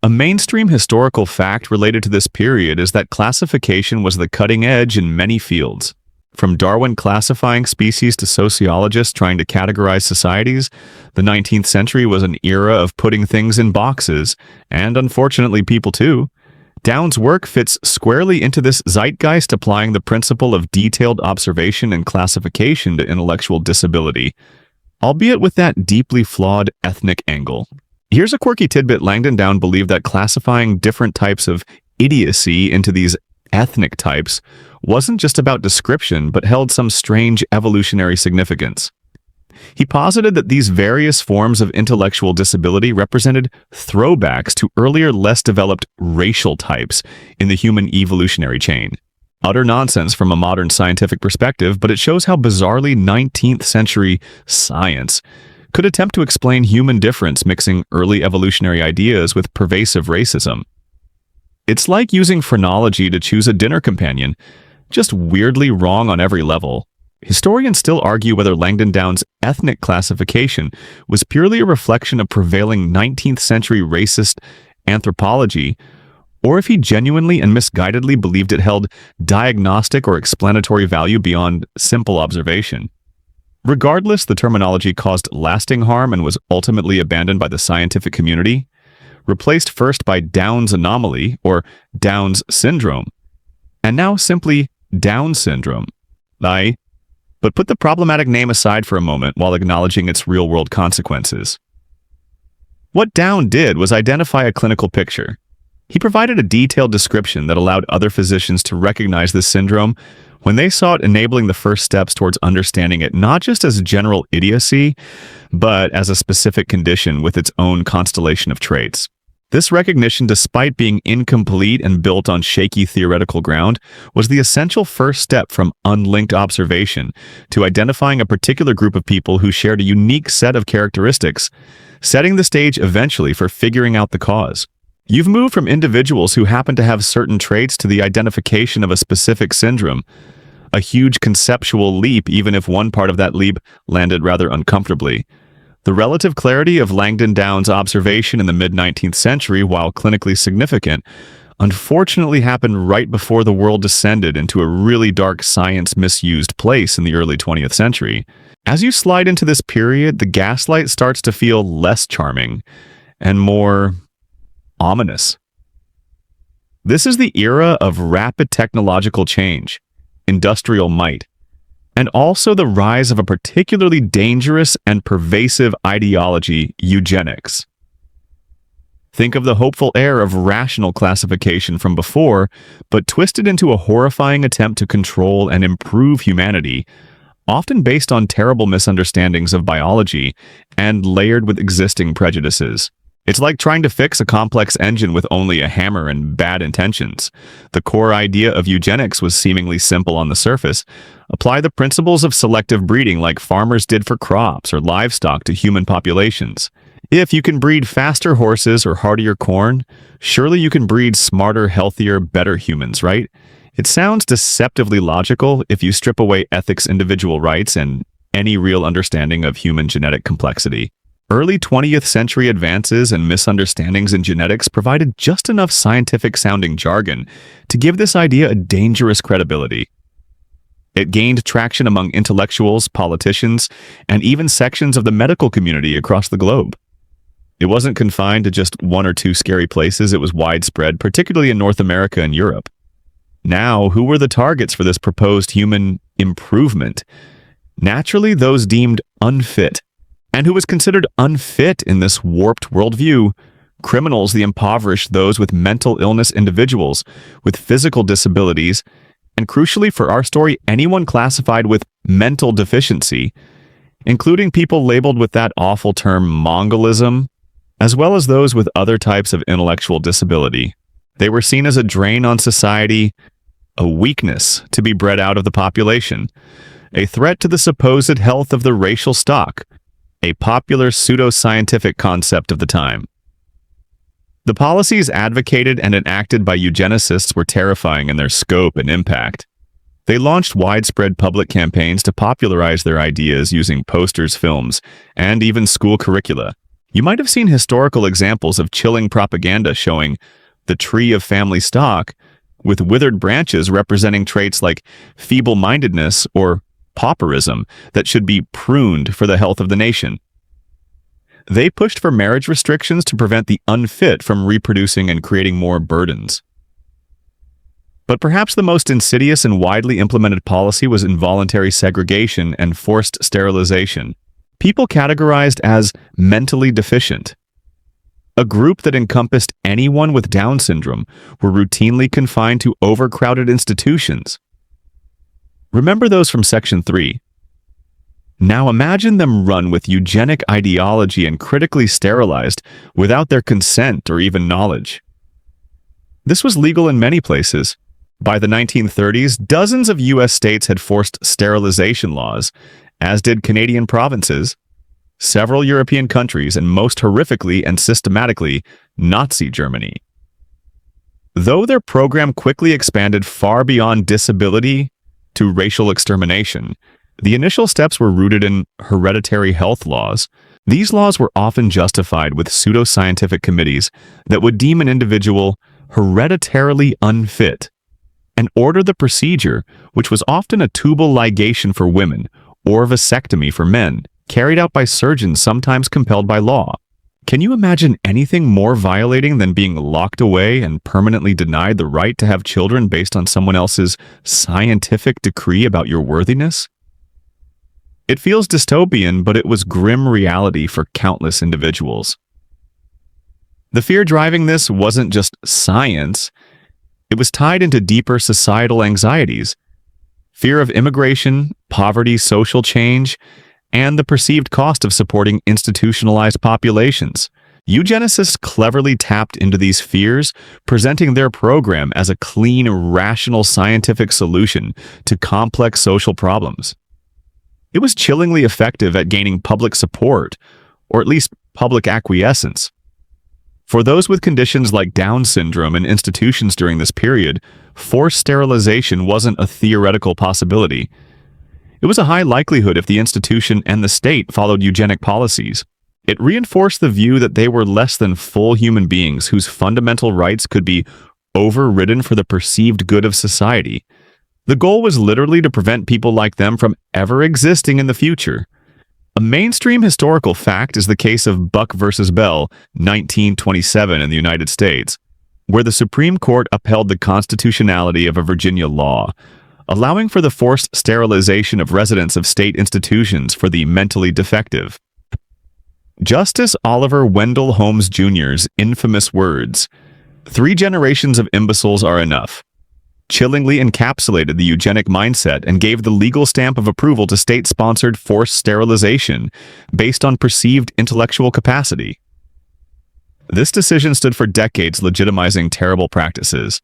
A mainstream historical fact related to this period is that classification was the cutting edge in many fields. From Darwin classifying species to sociologists trying to categorize societies, the 19th century was an era of putting things in boxes, and unfortunately people too. Down's work fits squarely into this zeitgeist, applying the principle of detailed observation and classification to intellectual disability, albeit with that deeply flawed ethnic angle. Here's a quirky tidbit. Langdon Down believed that classifying different types of idiocy into these ethnic types wasn't just about description, but held some strange evolutionary significance. He posited that these various forms of intellectual disability represented throwbacks to earlier, less developed racial types in the human evolutionary chain. Utter nonsense from a modern scientific perspective, but it shows how bizarrely 19th century science could attempt to explain human difference, mixing early evolutionary ideas with pervasive racism. It's like using phrenology to choose a dinner companion, just weirdly wrong on every level. Historians still argue whether Langdon Down's ethnic classification was purely a reflection of prevailing 19th century racist anthropology, or if he genuinely and misguidedly believed it held diagnostic or explanatory value beyond simple observation. Regardless, the terminology caused lasting harm and was ultimately abandoned by the scientific community, replaced first by Down's anomaly, or Down's syndrome, and now simply Down syndrome. But put the problematic name aside for a moment while acknowledging its real-world consequences. What Down did was identify a clinical picture. He provided a detailed description that allowed other physicians to recognize this syndrome when they saw it, enabling the first steps towards understanding it not just as general idiocy, but as a specific condition with its own constellation of traits. This recognition, despite being incomplete and built on shaky theoretical ground, was the essential first step from unlinked observation to identifying a particular group of people who shared a unique set of characteristics, setting the stage eventually for figuring out the cause. You've moved from individuals who happen to have certain traits to the identification of a specific syndrome, a huge conceptual leap, even if one part of that leap landed rather uncomfortably. The relative clarity of Langdon Down's observation in the mid-19th century, while clinically significant, unfortunately happened right before the world descended into a really dark science-misused place in the early 20th century. As you slide into this period, the gaslight starts to feel less charming and more ominous. This is the era of rapid technological change, industrial might, and also the rise of a particularly dangerous and pervasive ideology, eugenics. Think of the hopeful air of rational classification from before, but twisted into a horrifying attempt to control and improve humanity, often based on terrible misunderstandings of biology and layered with existing prejudices. It's like trying to fix a complex engine with only a hammer and bad intentions. The core idea of eugenics was seemingly simple on the surface. Apply the principles of selective breeding like farmers did for crops or livestock to human populations. If you can breed faster horses or hardier corn, surely you can breed smarter, healthier, better humans, right? It sounds deceptively logical if you strip away ethics, individual rights, and any real understanding of human genetic complexity. Early 20th century advances and misunderstandings in genetics provided just enough scientific-sounding jargon to give this idea a dangerous credibility. It gained traction among intellectuals, politicians, and even sections of the medical community across the globe. It wasn't confined to just one or two scary places, it was widespread, particularly in North America and Europe. Now, who were the targets for this proposed human improvement? Naturally, those deemed unfit. And who was considered unfit in this warped worldview? Criminals, the impoverished, those with mental illness, individuals with physical disabilities, and crucially for our story, anyone classified with mental deficiency, including people labeled with that awful term Mongolism, as well as those with other types of intellectual disability. They were seen as a drain on society, a weakness to be bred out of the population, a threat to the supposed health of the racial stock, a popular pseudoscientific concept of the time. The policies advocated and enacted by eugenicists were terrifying in their scope and impact. They launched widespread public campaigns to popularize their ideas using posters, films, and even school curricula. You might have seen historical examples of chilling propaganda showing the tree of family stock with withered branches representing traits like feeble-mindedness or pauperism that should be pruned for the health of the nation. They pushed for marriage restrictions to prevent the unfit from reproducing and creating more burdens. But perhaps the most insidious and widely implemented policy was involuntary segregation and forced sterilization. People categorized as mentally deficient, a group that encompassed anyone with Down syndrome, were routinely confined to overcrowded institutions. Remember those from Section 3. Now imagine them run with eugenic ideology and critically sterilized without their consent or even knowledge. This was legal in many places. By the 1930s, dozens of U.S. states had forced sterilization laws, as did Canadian provinces, several European countries, and most horrifically and systematically, Nazi Germany. Though their program quickly expanded far beyond disability to racial extermination, the initial steps were rooted in hereditary health laws. These laws were often justified with pseudoscientific committees that would deem an individual hereditarily unfit and order the procedure, which was often a tubal ligation for women or vasectomy for men, carried out by surgeons sometimes compelled by law. Can you imagine anything more violating than being locked away and permanently denied the right to have children based on someone else's scientific decree about your worthiness? It feels dystopian, but it was grim reality for countless individuals. The fear driving this wasn't just science. It was tied into deeper societal anxieties, fear of immigration, poverty, social change, and the perceived cost of supporting institutionalized populations. Eugenicists cleverly tapped into these fears, presenting their program as a clean, rational scientific solution to complex social problems. It was chillingly effective at gaining public support, or at least public acquiescence. For those with conditions like Down syndrome in institutions during this period, forced sterilization wasn't a theoretical possibility. It was a high likelihood if the institution and the state followed eugenic policies. It reinforced the view that they were less than full human beings whose fundamental rights could be overridden for the perceived good of society. The goal was literally to prevent people like them from ever existing in the future. A mainstream historical fact is the case of Buck versus Bell, 1927 in the United States, where the Supreme Court upheld the constitutionality of a Virginia law, allowing for the forced sterilization of residents of state institutions for the mentally defective. Justice Oliver Wendell Holmes Jr.'s infamous words, "3 generations of imbeciles are enough," chillingly encapsulated the eugenic mindset and gave the legal stamp of approval to state-sponsored forced sterilization based on perceived intellectual capacity. This decision stood for decades legitimizing terrible practices.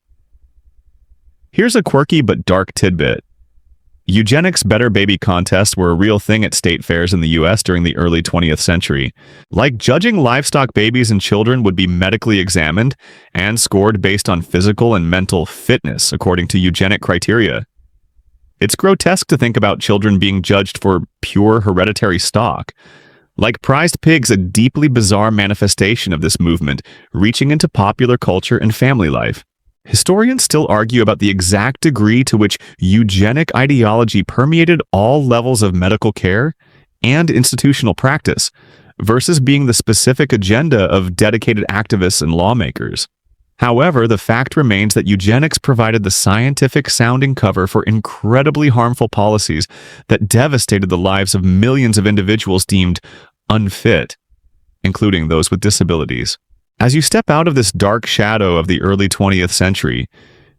Here's a quirky but dark tidbit. Eugenics Better Baby contests were a real thing at state fairs in the U.S. during the early 20th century. Like judging livestock, babies and children would be medically examined and scored based on physical and mental fitness according to eugenic criteria. It's grotesque to think about children being judged for pure hereditary stock. Like prized pigs, a deeply bizarre manifestation of this movement reaching into popular culture and family life. Historians still argue about the exact degree to which eugenic ideology permeated all levels of medical care and institutional practice, versus being the specific agenda of dedicated activists and lawmakers. However, the fact remains that eugenics provided the scientific sounding cover for incredibly harmful policies that devastated the lives of millions of individuals deemed unfit, including those with disabilities. As you step out of this dark shadow of the early 20th century,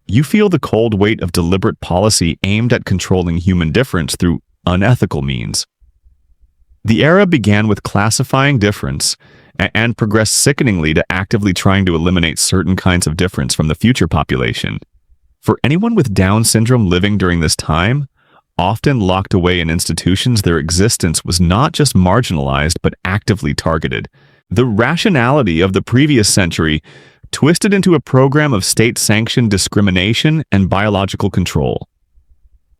you feel the cold weight of deliberate policy aimed at controlling human difference through unethical means. The era began with classifying difference and progressed sickeningly to actively trying to eliminate certain kinds of difference from the future population. For anyone with Down syndrome living during this time, often locked away in institutions, their existence was not just marginalized but actively targeted. The rationality of the previous century twisted into a program of state-sanctioned discrimination and biological control.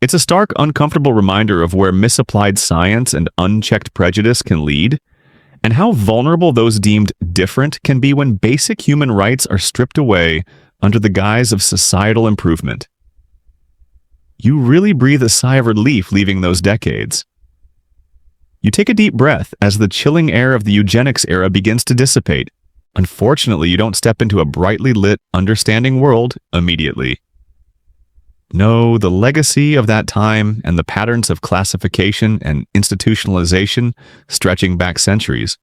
It's a stark, uncomfortable reminder of where misapplied science and unchecked prejudice can lead, and how vulnerable those deemed different can be when basic human rights are stripped away under the guise of societal improvement. You really breathe a sigh of relief leaving those decades. You take a deep breath as the chilling air of the eugenics era begins to dissipate. Unfortunately, you don't step into a brightly lit, understanding world immediately. No, the legacy of that time and the patterns of classification and institutionalization stretching back centuries.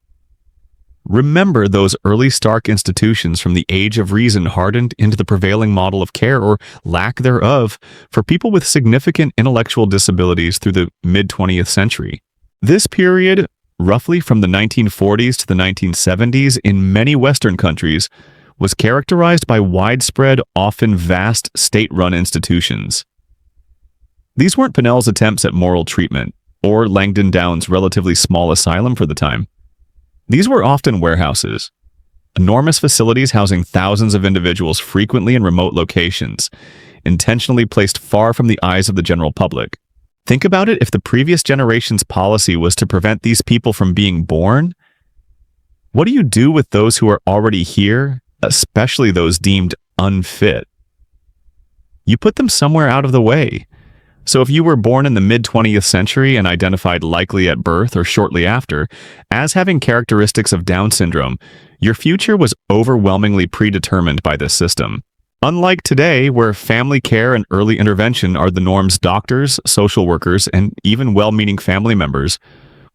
Remember those early stark institutions from the age of reason hardened into the prevailing model of care, or lack thereof, for people with significant intellectual disabilities through the mid-20th century. This period, roughly from the 1940s to the 1970s in many Western countries, was characterized by widespread, often vast, state-run institutions. These weren't Pinnell's attempts at moral treatment, or Langdon Down's relatively small asylum for the time. These were often warehouses, enormous facilities housing thousands of individuals frequently in remote locations, intentionally placed far from the eyes of the general public. Think about it: if the previous generation's policy was to prevent these people from being born, what do you do with those who are already here, especially those deemed unfit? You put them somewhere out of the way. So if you were born in the mid-20th century and identified likely at birth or shortly after as having characteristics of Down syndrome, your future was overwhelmingly predetermined by this system. Unlike today, where family care and early intervention are the norms, doctors, social workers, and even well-meaning family members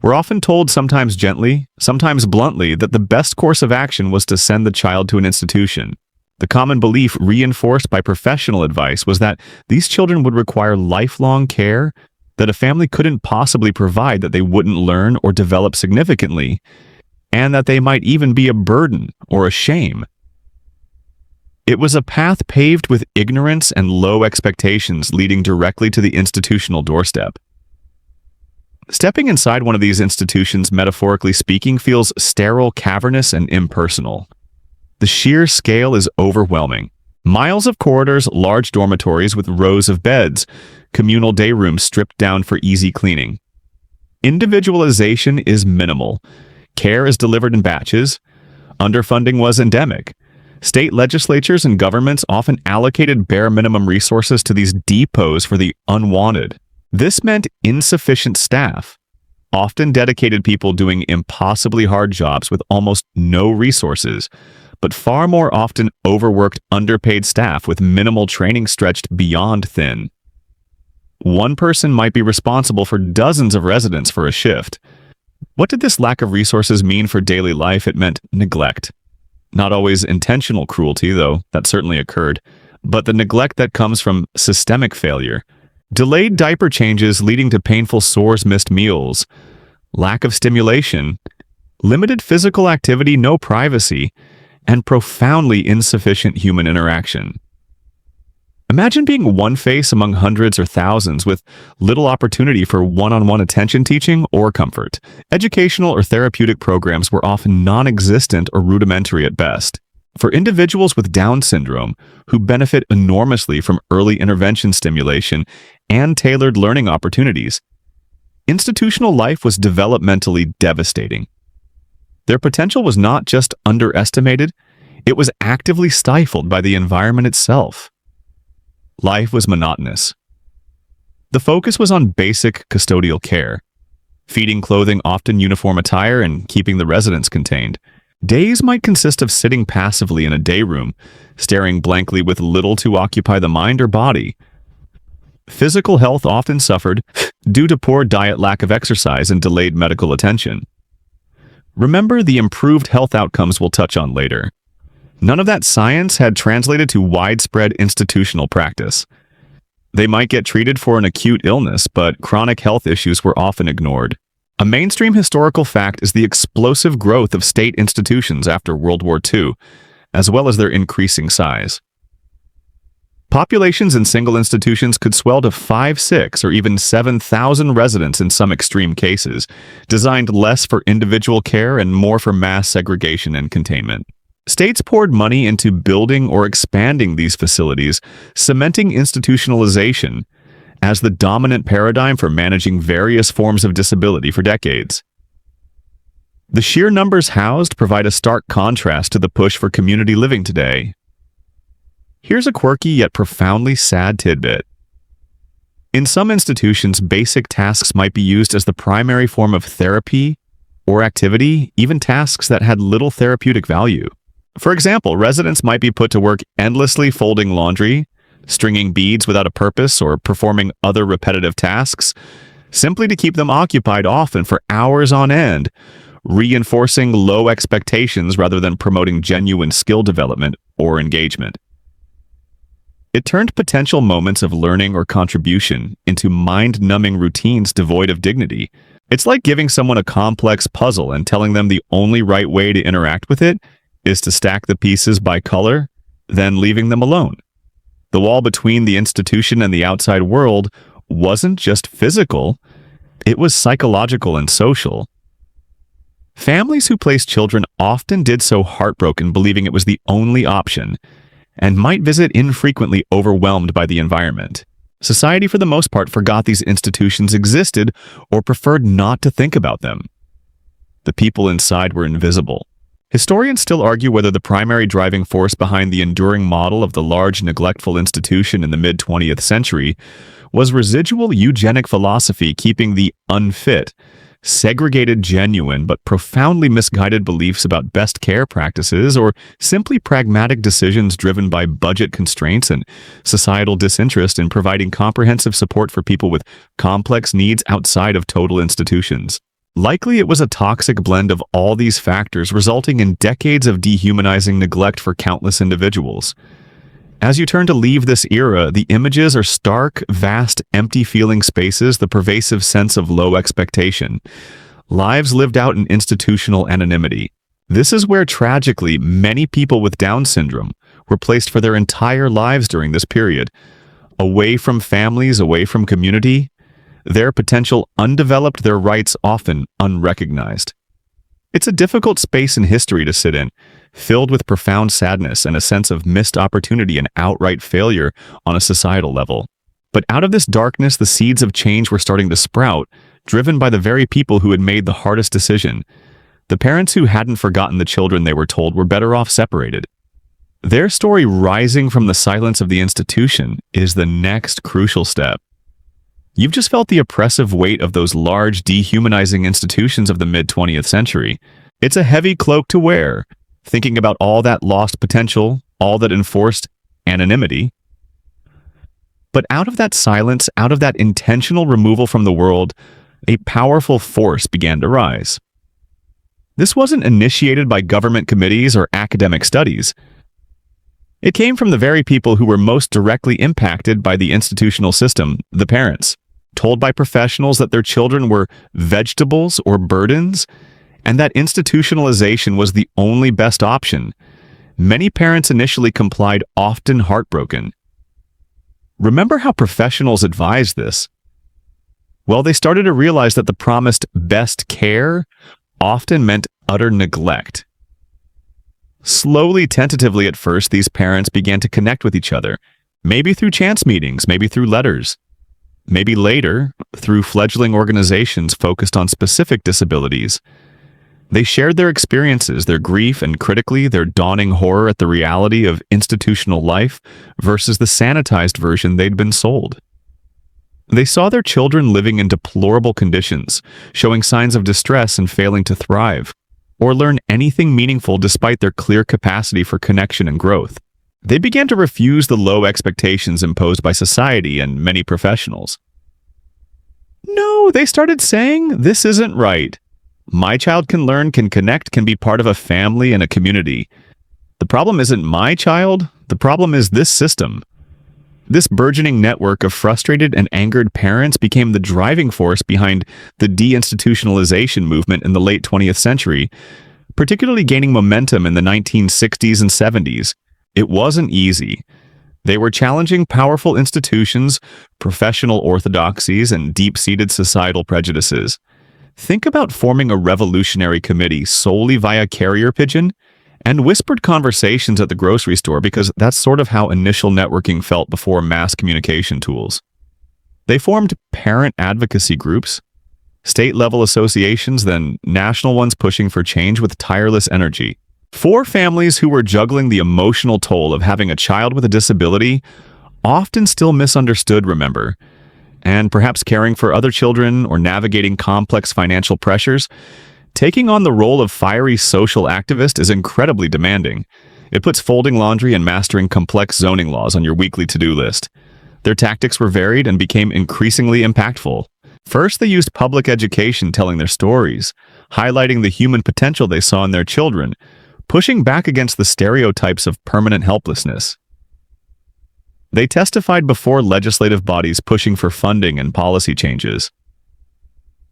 were often told, sometimes gently, sometimes bluntly, that the best course of action was to send the child to an institution. The common belief, reinforced by professional advice, was that these children would require lifelong care that a family couldn't possibly provide, that they wouldn't learn or develop significantly, and that they might even be a burden or a shame. It was a path paved with ignorance and low expectations leading directly to the institutional doorstep. Stepping inside one of these institutions, metaphorically speaking, feels sterile, cavernous, and impersonal. The sheer scale is overwhelming. Miles of corridors, large dormitories with rows of beds, communal day rooms stripped down for easy cleaning. Individualization is minimal. Care is delivered in batches. Underfunding was endemic. State legislatures and governments often allocated bare minimum resources to these depots for the unwanted. This meant insufficient staff, often dedicated people doing impossibly hard jobs with almost no resources, but far more often overworked, underpaid staff with minimal training stretched beyond thin. One person might be responsible for dozens of residents for a shift. What did this lack of resources mean for daily life? It meant neglect. Not always intentional cruelty, though that certainly occurred, but the neglect that comes from systemic failure. Delayed diaper changes leading to painful sores, missed meals, lack of stimulation, limited physical activity, no privacy, and profoundly insufficient human interaction. Imagine being one face among hundreds or thousands with little opportunity for one-on-one attention, teaching, or comfort. Educational or therapeutic programs were often non-existent or rudimentary at best. For individuals with Down syndrome, who benefit enormously from early intervention stimulation and tailored learning opportunities, institutional life was developmentally devastating. Their potential was not just underestimated, it was actively stifled by the environment itself. Life was monotonous. The focus was on basic custodial care, feeding, clothing, often uniform attire, and keeping the residents contained. Days might consist of sitting passively in a day room, staring blankly with little to occupy the mind or body. Physical health often suffered due to poor diet, lack of exercise, and delayed medical attention. Remember the improved health outcomes we'll touch on later. None of that science had translated to widespread institutional practice. They might get treated for an acute illness, but chronic health issues were often ignored. A mainstream historical fact is the explosive growth of state institutions after World War II, as well as their increasing size. Populations in single institutions could swell to 5, 6, or even 7,000 residents in some extreme cases, designed less for individual care and more for mass segregation and containment. States poured money into building or expanding these facilities, cementing institutionalization as the dominant paradigm for managing various forms of disability for decades. The sheer numbers housed provide a stark contrast to the push for community living today. Here's a quirky yet profoundly sad tidbit. In some institutions, basic tasks might be used as the primary form of therapy or activity, even tasks that had little therapeutic value. For example, residents might be put to work endlessly folding laundry, stringing beads without a purpose, or performing other repetitive tasks, simply to keep them occupied, often for hours on end, reinforcing low expectations rather than promoting genuine skill development or engagement. It turned potential moments of learning or contribution into mind-numbing routines devoid of dignity. It's like giving someone a complex puzzle and telling them the only right way to interact with it is to stack the pieces by color, then leaving them alone. The wall between the institution and the outside world wasn't just physical, it was psychological and social. Families who placed children often did so heartbroken, believing it was the only option, and might visit infrequently, overwhelmed by the environment. Society, for the most part, forgot these institutions existed or preferred not to think about them. The people inside were invisible. Historians still argue whether the primary driving force behind the enduring model of the large, neglectful institution in the mid-20th century was residual eugenic philosophy, keeping the unfit, segregated, genuine, but profoundly misguided beliefs about best care practices, or simply pragmatic decisions driven by budget constraints and societal disinterest in providing comprehensive support for people with complex needs outside of total institutions. Likely it was a toxic blend of all these factors, resulting in decades of dehumanizing neglect for countless individuals. As you turn to leave this era, the images are stark, vast, empty-feeling spaces, the pervasive sense of low expectation. Lives lived out in institutional anonymity. This is where, tragically, many people with Down syndrome were placed for their entire lives during this period. Away from families, away from community, their potential undeveloped, their rights often unrecognized. It's a difficult space in history to sit in, filled with profound sadness and a sense of missed opportunity and outright failure on a societal level. But out of this darkness, the seeds of change were starting to sprout, driven by the very people who had made the hardest decision. The parents who hadn't forgotten the children they were told were better off separated. Their story, rising from the silence of the institution, is the next crucial step. You've just felt the oppressive weight of those large, dehumanizing institutions of the mid-20th century. It's a heavy cloak to wear, thinking about all that lost potential, all that enforced anonymity. But out of that silence, out of that intentional removal from the world, a powerful force began to rise. This wasn't initiated by government committees or academic studies. It came from the very people who were most directly impacted by the institutional system, the parents, told by professionals that their children were vegetables or burdens, and that institutionalization was the only best option. Many parents initially complied, often heartbroken. Remember how professionals advised this? Well, they started to realize that the promised best care often meant utter neglect. Slowly, tentatively at first, these parents began to connect with each other, maybe through chance meetings, maybe through letters. Maybe later, through fledgling organizations focused on specific disabilities. They shared their experiences, their grief, and critically, their dawning horror at the reality of institutional life versus the sanitized version they'd been sold. They saw their children living in deplorable conditions, showing signs of distress and failing to thrive, or learn anything meaningful despite their clear capacity for connection and growth. They began to refuse the low expectations imposed by society and many professionals. No, they started saying, this isn't right. My child can learn, can connect, can be part of a family and a community. The problem isn't my child, the problem is this system. This burgeoning network of frustrated and angered parents became the driving force behind the deinstitutionalization movement in the late 20th century, particularly gaining momentum in the 1960s and 70s. It wasn't easy. They were challenging powerful institutions, professional orthodoxies, and deep-seated societal prejudices. Think about forming a revolutionary committee solely via carrier pigeon and whispered conversations at the grocery store, because that's sort of how initial networking felt before mass communication tools. They formed parent advocacy groups, state-level associations, then national ones pushing for change with tireless energy. For families who were juggling the emotional toll of having a child with a disability, often still misunderstood, remember, and perhaps caring for other children or navigating complex financial pressures, taking on the role of fiery social activist is incredibly demanding. It puts folding laundry and mastering complex zoning laws on your weekly to-do list. Their tactics were varied and became increasingly impactful. First, they used public education telling their stories, highlighting the human potential they saw in their children, pushing back against the stereotypes of permanent helplessness. They testified before legislative bodies pushing for funding and policy changes.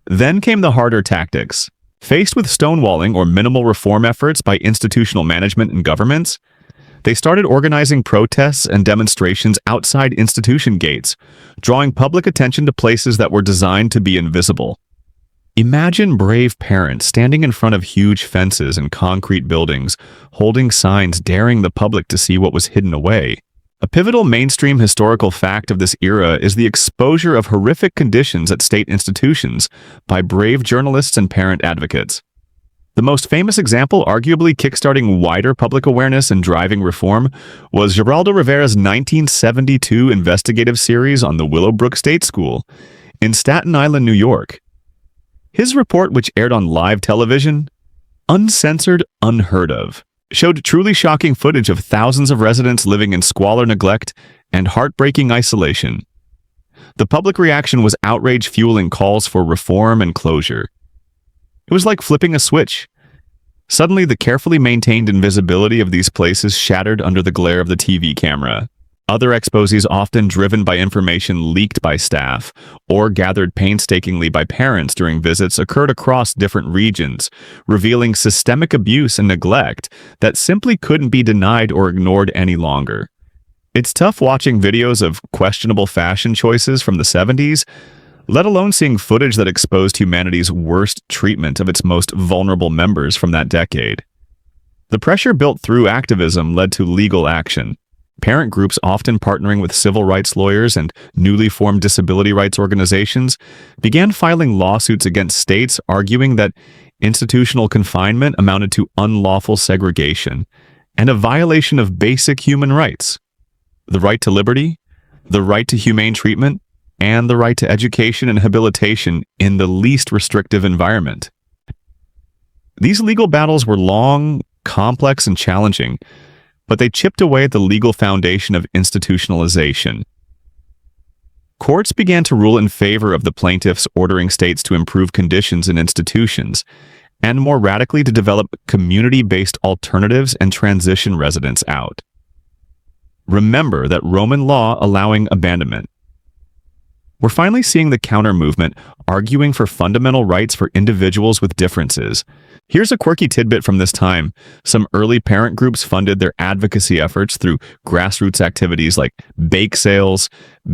Then came the harder tactics. Faced with stonewalling or minimal reform efforts by institutional management and governments, they started organizing protests and demonstrations outside institution gates, drawing public attention to places that were designed to be invisible. Imagine brave parents standing in front of huge fences and concrete buildings, holding signs daring the public to see what was hidden away. A pivotal mainstream historical fact of this era is the exposure of horrific conditions at state institutions by brave journalists and parent advocates. The most famous example, arguably kickstarting wider public awareness and driving reform, was Geraldo Rivera's 1972 investigative series on the Willowbrook State School in Staten Island, New York. His report, which aired on live television, uncensored, unheard of, showed truly shocking footage of thousands of residents living in squalor, neglect, and heartbreaking isolation. The public reaction was outrage fueling calls for reform and closure. It was like flipping a switch. Suddenly, the carefully maintained invisibility of these places shattered under the glare of the TV camera. Other exposés, often driven by information leaked by staff or gathered painstakingly by parents during visits, occurred across different regions, revealing systemic abuse and neglect that simply couldn't be denied or ignored any longer. It's tough watching videos of questionable fashion choices from the 70s, let alone seeing footage that exposed humanity's worst treatment of its most vulnerable members from that decade. The pressure built through activism led to legal action. Parent groups, often partnering with civil rights lawyers and newly formed disability rights organizations, began filing lawsuits against states, arguing that institutional confinement amounted to unlawful segregation and a violation of basic human rights: the right to liberty, the right to humane treatment, and the right to education and habilitation in the least restrictive environment. These legal battles were long, complex, and challenging, but they chipped away at the legal foundation of institutionalization. Courts began to rule in favor of the plaintiffs, ordering states to improve conditions in institutions, and more radically to develop community-based alternatives and transition residents out. Remember that Roman law allowing abandonment. We're finally seeing the counter-movement arguing for fundamental rights for individuals with differences. Here's a quirky tidbit from this time. Some early parent groups funded their advocacy efforts through grassroots activities like bake sales,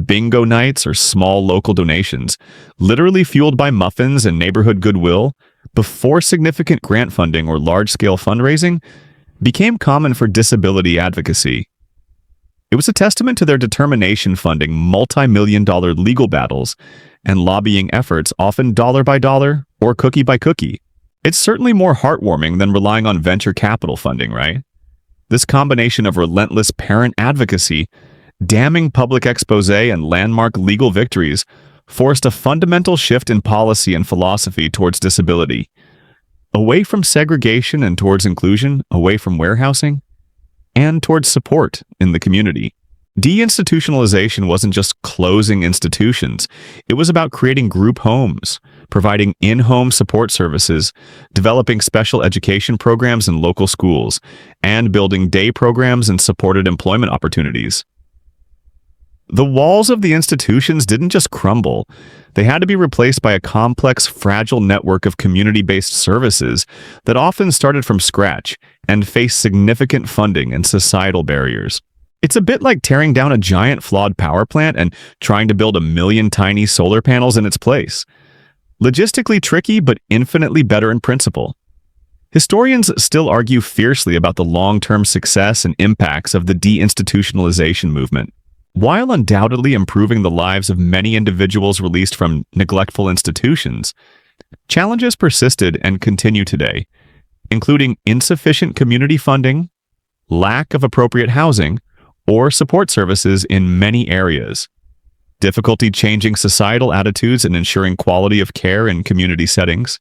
bingo nights, or small local donations, literally fueled by muffins and neighborhood goodwill, before significant grant funding or large-scale fundraising became common for disability advocacy. It was a testament to their determination funding multi-million-dollar legal battles and lobbying efforts, often dollar by dollar or cookie by cookie. It's certainly more heartwarming than relying on venture capital funding, right? This combination of relentless parent advocacy, damning public expose, and landmark legal victories forced a fundamental shift in policy and philosophy towards disability. Away from segregation and towards inclusion, away from warehousing, and towards support in the community. Deinstitutionalization wasn't just closing institutions. It was about creating group homes, providing in-home support services, developing special education programs in local schools, and building day programs and supported employment opportunities. The walls of the institutions didn't just crumble. They had to be replaced by a complex, fragile network of community-based services that often started from scratch and faced significant funding and societal barriers. It's a bit like tearing down a giant flawed power plant and trying to build a million tiny solar panels in its place. Logistically tricky, but infinitely better in principle. Historians still argue fiercely about the long-term success and impacts of the deinstitutionalization movement. While undoubtedly improving the lives of many individuals released from neglectful institutions, challenges persisted and continue today, including insufficient community funding, lack of appropriate housing, or support services in many areas, difficulty changing societal attitudes and ensuring quality of care in community settings.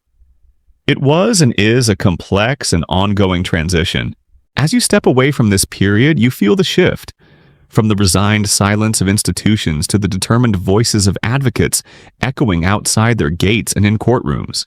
It was and is a complex and ongoing transition. As you step away from this period, you feel the shift, from the resigned silence of institutions to the determined voices of advocates echoing outside their gates and in courtrooms.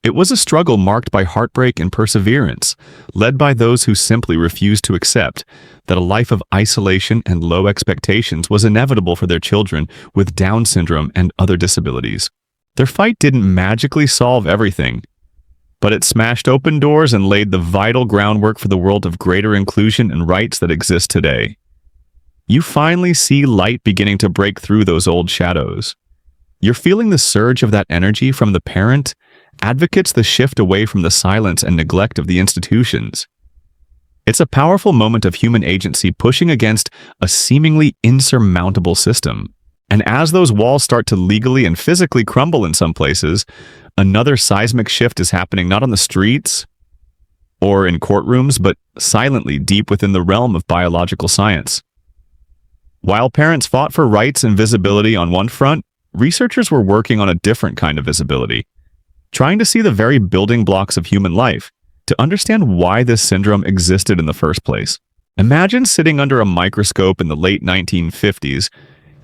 It was a struggle marked by heartbreak and perseverance, led by those who simply refused to accept that a life of isolation and low expectations was inevitable for their children with Down syndrome and other disabilities. Their fight didn't magically solve everything, but it smashed open doors and laid the vital groundwork for the world of greater inclusion and rights that exists today. You finally see light beginning to break through those old shadows. You're feeling the surge of that energy from the parent, advocates the shift away from the silence and neglect of the institutions. It's a powerful moment of human agency pushing against a seemingly insurmountable system. And as those walls start to legally and physically crumble in some places, another seismic shift is happening not on the streets or in courtrooms, but silently deep within the realm of biological science. While parents fought for rights and visibility on one front, researchers were working on a different kind of visibility, trying to see the very building blocks of human life to understand why this syndrome existed in the first place. Imagine sitting under a microscope in the late 1950s,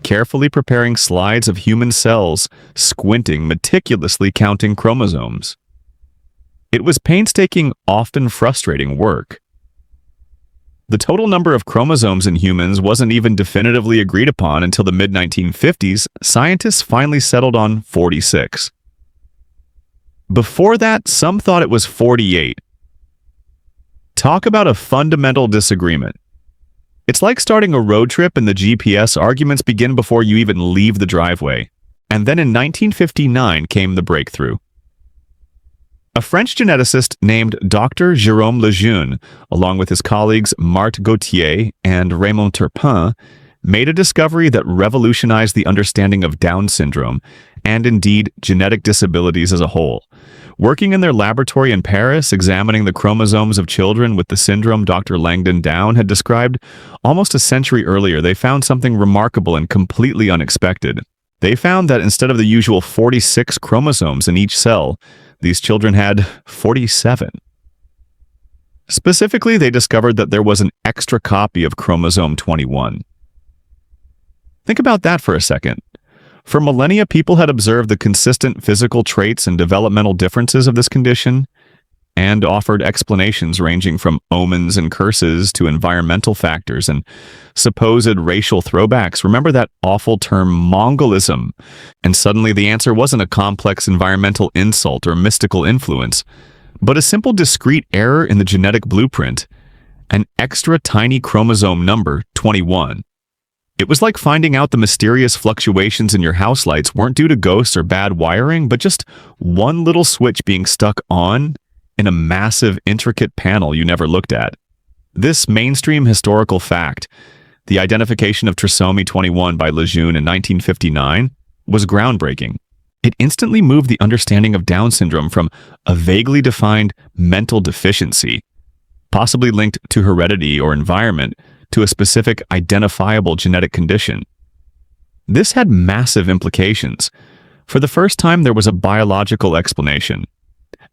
carefully preparing slides of human cells, squinting, meticulously counting chromosomes. It was painstaking, often frustrating work. The total number of chromosomes in humans wasn't even definitively agreed upon until the mid-1950s. Scientists finally settled on 46. Before that, some thought it was 48. Talk about a fundamental disagreement. It's like starting a road trip and the GPS arguments begin before you even leave the driveway. And then in 1959 came the breakthrough. A French geneticist named Dr. Jérôme Lejeune, along with his colleagues Marthe Gauthier and Raymond Turpin, made a discovery that revolutionized the understanding of Down syndrome and indeed genetic disabilities as a whole. Working in their laboratory in Paris, examining the chromosomes of children with the syndrome Dr. Langdon Down had described, almost a century earlier, they found something remarkable and completely unexpected. They found that instead of the usual 46 chromosomes in each cell, these children had 47. Specifically, they discovered that there was an extra copy of chromosome 21. Think about that for a second. For millennia, people had observed the consistent physical traits and developmental differences of this condition and offered explanations ranging from omens and curses to environmental factors and supposed racial throwbacks. Remember that awful term Mongolism? And suddenly the answer wasn't a complex environmental insult or mystical influence, but a simple discrete error in the genetic blueprint, an extra tiny chromosome number, 21. It was like finding out the mysterious fluctuations in your house lights weren't due to ghosts or bad wiring, but just one little switch being stuck on in a massive, intricate panel you never looked at. This mainstream historical fact, the identification of trisomy 21 by Lejeune in 1959, was groundbreaking. It instantly moved the understanding of Down syndrome from a vaguely defined mental deficiency, possibly linked to heredity or environment, to a specific identifiable genetic condition. This had massive implications. For the first time, there was a biological explanation.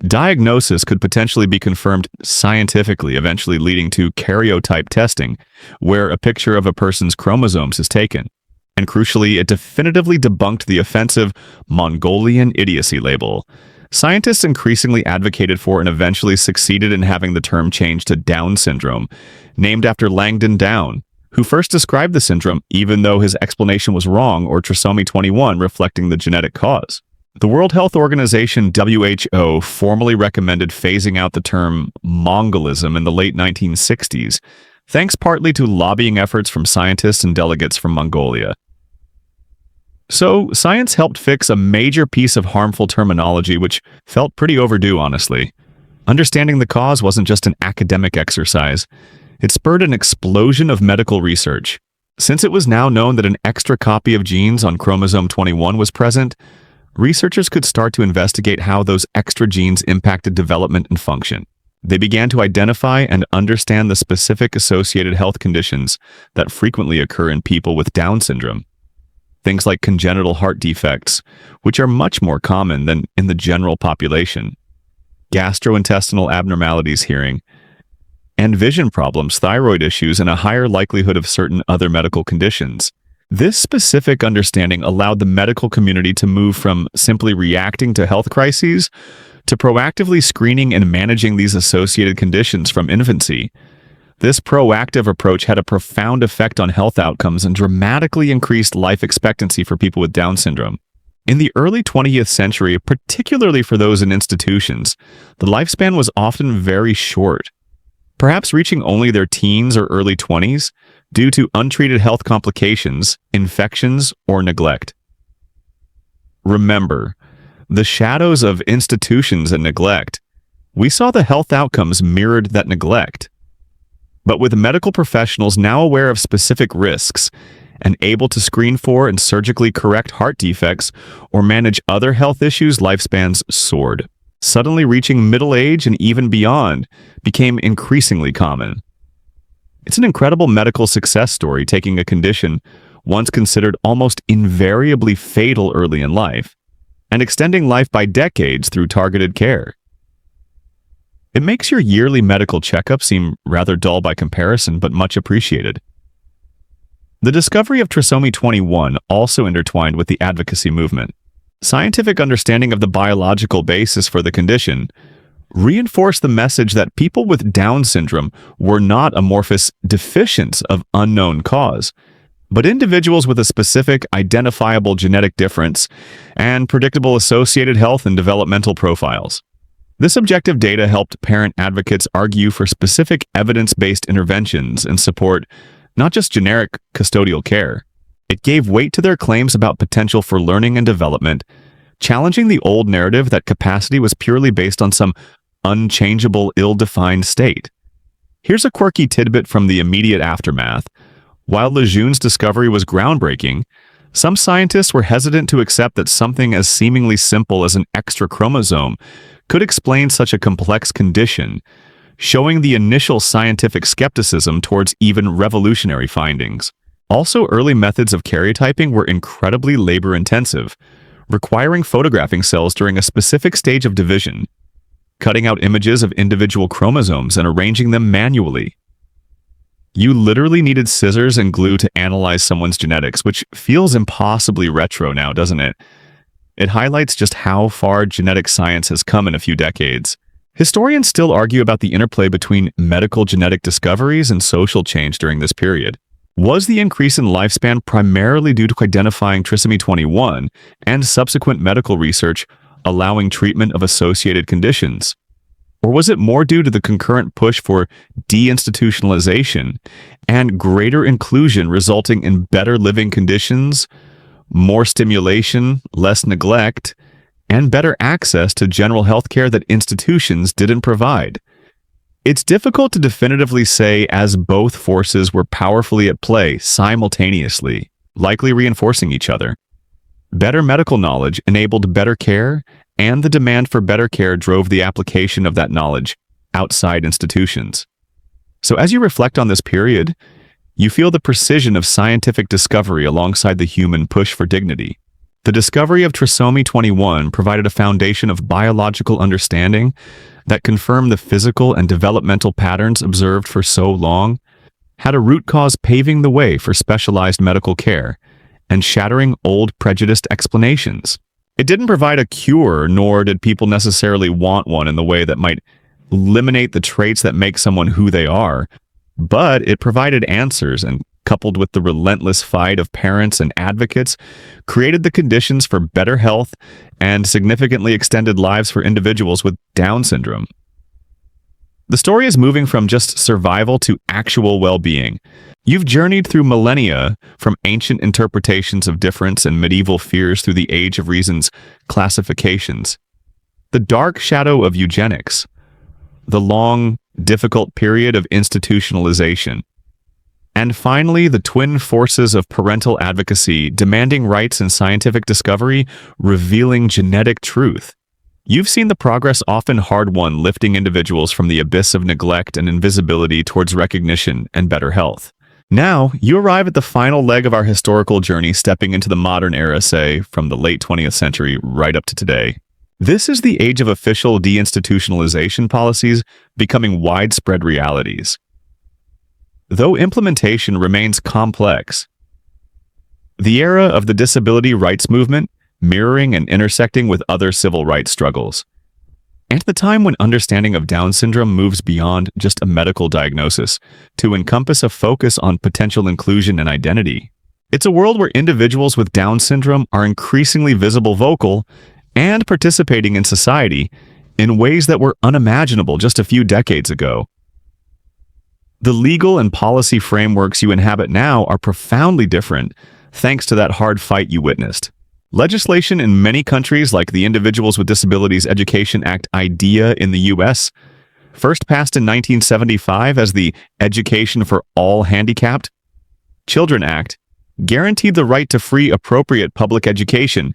Diagnosis could potentially be confirmed scientifically, eventually leading to karyotype testing, where a picture of a person's chromosomes is taken. And crucially, it definitively debunked the offensive Mongolian idiocy label. Scientists increasingly advocated for and eventually succeeded in having the term changed to Down syndrome, named after Langdon Down, who first described the syndrome even though his explanation was wrong, or trisomy 21 reflecting the genetic cause. The World Health Organization, WHO, formally recommended phasing out the term Mongolism in the late 1960s, thanks partly to lobbying efforts from scientists and delegates from Mongolia. So, science helped fix a major piece of harmful terminology which felt pretty overdue, honestly. Understanding the cause wasn't just an academic exercise. It spurred an explosion of medical research. Since it was now known that an extra copy of genes on chromosome 21 was present, researchers could start to investigate how those extra genes impacted development and function. They began to identify and understand the specific associated health conditions that frequently occur in people with Down syndrome. Things like congenital heart defects, which are much more common than in the general population, gastrointestinal abnormalities hearing, and vision problems, thyroid issues, and a higher likelihood of certain other medical conditions. This specific understanding allowed the medical community to move from simply reacting to health crises to proactively screening and managing these associated conditions from infancy. This proactive approach had a profound effect on health outcomes and dramatically increased life expectancy for people with Down syndrome. In the early 20th century, particularly for those in institutions, the lifespan was often very short, perhaps reaching only their teens or early 20s due to untreated health complications, infections, or neglect. Remember, the shadows of institutions and neglect. We saw the health outcomes mirrored that neglect. But with medical professionals now aware of specific risks and able to screen for and surgically correct heart defects or manage other health issues, lifespans soared. Suddenly reaching middle age and even beyond became increasingly common. It's an incredible medical success story, taking a condition once considered almost invariably fatal early in life and extending life by decades through targeted care. It makes your yearly medical checkup seem rather dull by comparison, but much appreciated. The discovery of trisomy 21 also intertwined with the advocacy movement. Scientific understanding of the biological basis for the condition reinforced the message that people with Down syndrome were not amorphous deficients of unknown cause, but individuals with a specific identifiable genetic difference and predictable associated health and developmental profiles. This objective data helped parent advocates argue for specific evidence-based interventions and support not just generic custodial care. It gave weight to their claims about potential for learning and development, challenging the old narrative that capacity was purely based on some unchangeable, ill-defined state. Here's a quirky tidbit from the immediate aftermath. While Lejeune's discovery was groundbreaking, some scientists were hesitant to accept that something as seemingly simple as an extra chromosome could explain such a complex condition, showing the initial scientific skepticism towards even revolutionary findings. Also, early methods of karyotyping were incredibly labor-intensive, requiring photographing cells during a specific stage of division, cutting out images of individual chromosomes and arranging them manually. You literally needed scissors and glue to analyze someone's genetics, which feels impossibly retro now, doesn't it? It highlights just how far genetic science has come in a few decades. Historians still argue about the interplay between medical genetic discoveries and social change during this period. Was the increase in lifespan primarily due to identifying trisomy 21 and subsequent medical research allowing treatment of associated conditions? Or was it more due to the concurrent push for deinstitutionalization and greater inclusion resulting in better living conditions, more stimulation, less neglect, and better access to general health care that institutions didn't provide? It's difficult to definitively say, as both forces were powerfully at play simultaneously, likely reinforcing each other. Better medical knowledge enabled better care, and the demand for better care drove the application of that knowledge outside institutions. So as you reflect on this period, you feel the precision of scientific discovery alongside the human push for dignity. The discovery of trisomy 21 provided a foundation of biological understanding that confirmed the physical and developmental patterns observed for so long, had a root cause paving the way for specialized medical care, and shattering old prejudiced explanations. It didn't provide a cure, nor did people necessarily want one in the way that might eliminate the traits that make someone who they are, but it provided answers and, coupled with the relentless fight of parents and advocates, created the conditions for better health and significantly extended lives for individuals with Down syndrome. The story is moving from just survival to actual well-being. You've journeyed through millennia, from ancient interpretations of difference and medieval fears through the age of reason's classifications. The dark shadow of eugenics. The long, difficult period of institutionalization. And finally, the twin forces of parental advocacy, demanding rights and scientific discovery, revealing genetic truth. You've seen the progress often hard-won, lifting individuals from the abyss of neglect and invisibility towards recognition and better health. Now, you arrive at the final leg of our historical journey, stepping into the modern era, say, from the late 20th century right up to today. This is the age of official deinstitutionalization policies becoming widespread realities. Though implementation remains complex, the era of the disability rights movement, mirroring and intersecting with other civil rights struggles. And the time when understanding of Down syndrome moves beyond just a medical diagnosis to encompass a focus on potential inclusion and identity. It's a world where individuals with Down syndrome are increasingly visible, vocal, and participating in society in ways that were unimaginable just a few decades ago. The legal and policy frameworks you inhabit now are profoundly different thanks to that hard fight you witnessed. Legislation in many countries, like the Individuals with Disabilities Education Act (IDEA) in the U.S., first passed in 1975 as the Education for All Handicapped Children Act, guaranteed the right to free, appropriate public education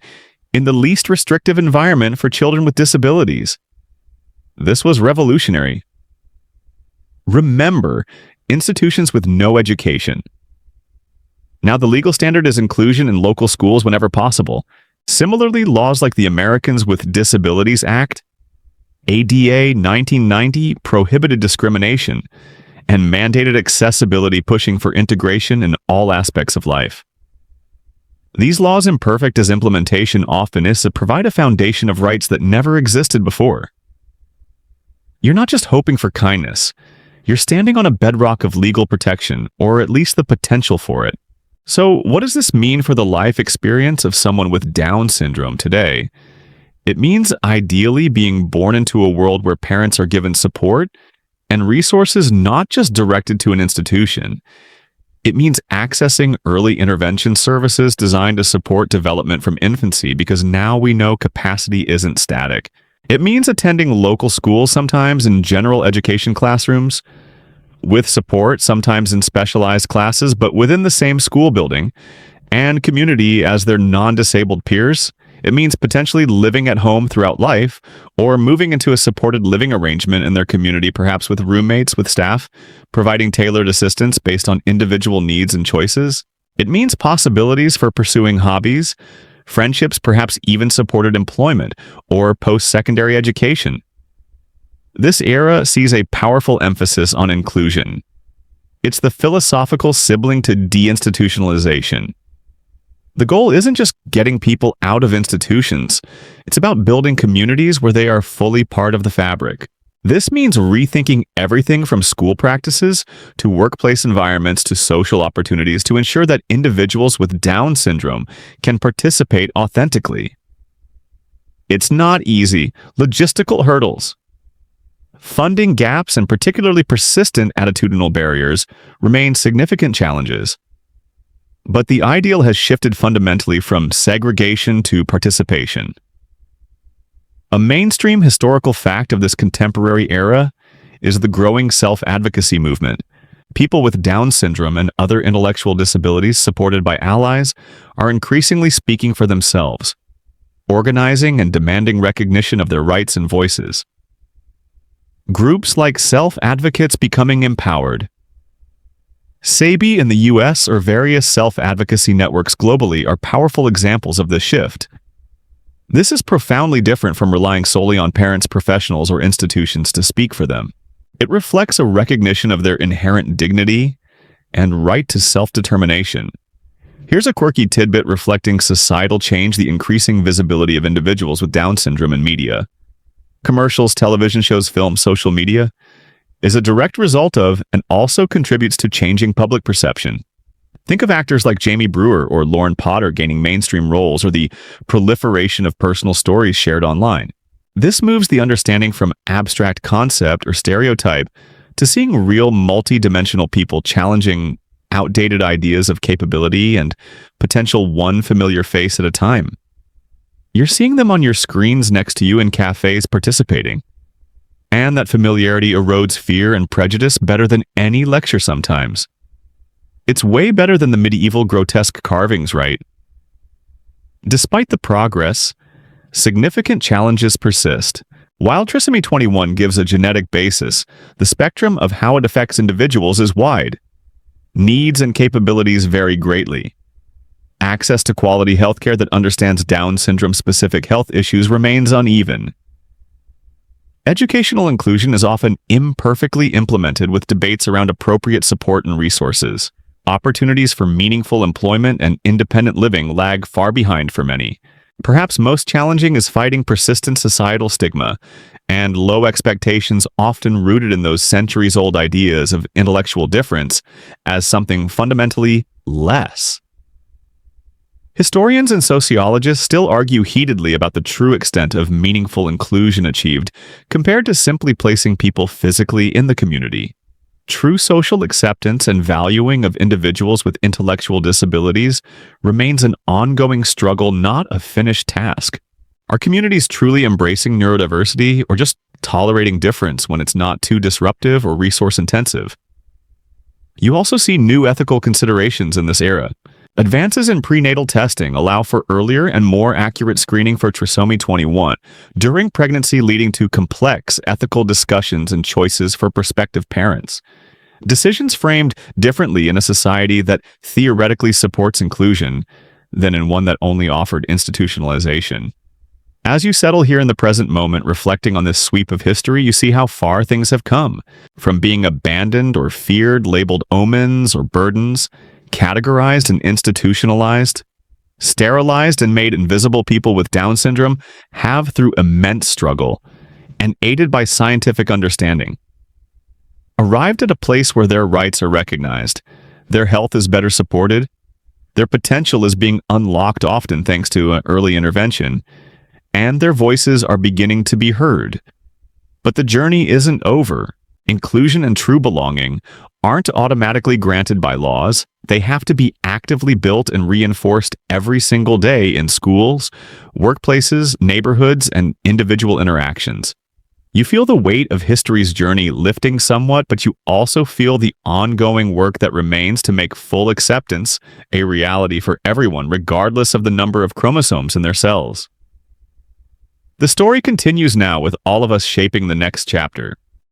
in the least restrictive environment for children with disabilities. This was revolutionary. Remember, institutions with no education. Now, the legal standard is inclusion in local schools whenever possible. Similarly, laws like the Americans with Disabilities Act, ADA 1990, prohibited discrimination and mandated accessibility, pushing for integration in all aspects of life. These laws, imperfect as implementation often is, provide a foundation of rights that never existed before. You're not just hoping for kindness. You're standing on a bedrock of legal protection, or at least the potential for it. So, what does this mean for the life experience of someone with Down syndrome today? It means ideally being born into a world where parents are given support and resources not just directed to an institution. It means accessing early intervention services designed to support development from infancy, because now we know capacity isn't static. It means attending local schools, sometimes in general education classrooms, with support, sometimes in specialized classes, but within the same school building and community as their non-disabled peers. It means potentially living at home throughout life, or moving into a supported living arrangement in their community, perhaps with roommates, with staff, providing tailored assistance based on individual needs and choices. It means possibilities for pursuing hobbies, friendships, perhaps even supported employment or post-secondary education. This era sees a powerful emphasis on inclusion. It's the philosophical sibling to deinstitutionalization. The goal isn't just getting people out of institutions. It's about building communities where they are fully part of the fabric. This means rethinking everything from school practices to workplace environments to social opportunities to ensure that individuals with Down syndrome can participate authentically. It's not easy. Logistical hurdles, funding gaps, and particularly persistent attitudinal barriers remain significant challenges. But the ideal has shifted fundamentally from segregation to participation. A mainstream historical fact of this contemporary era is the growing self-advocacy movement. People with Down syndrome and other intellectual disabilities, supported by allies, are increasingly speaking for themselves, organizing and demanding recognition of their rights and voices. Groups like self-advocates becoming empowered, SABI in the US, or various self-advocacy networks globally, are powerful examples of this shift. This is profoundly different from relying solely on parents, professionals, or institutions to speak for them. It reflects a recognition of their inherent dignity and right to self-determination. Here's a quirky tidbit reflecting societal change: the increasing visibility of individuals with Down syndrome in media. Commercials, television shows, films, social media is a direct result of and also contributes to changing public perception. Think of actors like Jamie Brewer or Lauren Potter gaining mainstream roles, or the proliferation of personal stories shared online. This moves the understanding from abstract concept or stereotype to seeing real multi-dimensional people challenging outdated ideas of capability and potential one familiar face at a time. You're seeing them on your screens next to you in cafes participating. And that familiarity erodes fear and prejudice better than any lecture sometimes. It's way better than the medieval grotesque carvings, right? Despite the progress, significant challenges persist. While trisomy 21 gives a genetic basis, the spectrum of how it affects individuals is wide. Needs and capabilities vary greatly. Access to quality healthcare that understands Down syndrome-specific health issues remains uneven. Educational inclusion is often imperfectly implemented with debates around appropriate support and resources. Opportunities for meaningful employment and independent living lag far behind for many. Perhaps most challenging is fighting persistent societal stigma and low expectations often rooted in those centuries-old ideas of intellectual difference as something fundamentally less. Historians and sociologists still argue heatedly about the true extent of meaningful inclusion achieved compared to simply placing people physically in the community. True social acceptance and valuing of individuals with intellectual disabilities remains an ongoing struggle, not a finished task. Are communities truly embracing neurodiversity or just tolerating difference when it's not too disruptive or resource-intensive? You also see new ethical considerations in this era. Advances in prenatal testing allow for earlier and more accurate screening for trisomy 21 during pregnancy, leading to complex ethical discussions and choices for prospective parents. Decisions framed differently in a society that theoretically supports inclusion than in one that only offered institutionalization. As you settle here in the present moment, reflecting on this sweep of history, you see how far things have come. From being abandoned or feared, labeled omens or burdens, categorized and institutionalized, sterilized and made invisible, people with Down syndrome have, through immense struggle and aided by scientific understanding, arrived at a place where their rights are recognized, their health is better supported, their potential is being unlocked often thanks to early intervention, and their voices are beginning to be heard. But the journey isn't over. Inclusion and true belonging aren't automatically granted by laws. They have to be actively built and reinforced every single day in schools, workplaces, neighborhoods, and individual interactions. You feel the weight of history's journey lifting somewhat, but you also feel the ongoing work that remains to make full acceptance a reality for everyone, regardless of the number of chromosomes in their cells. The story continues now with all of us shaping the next chapter.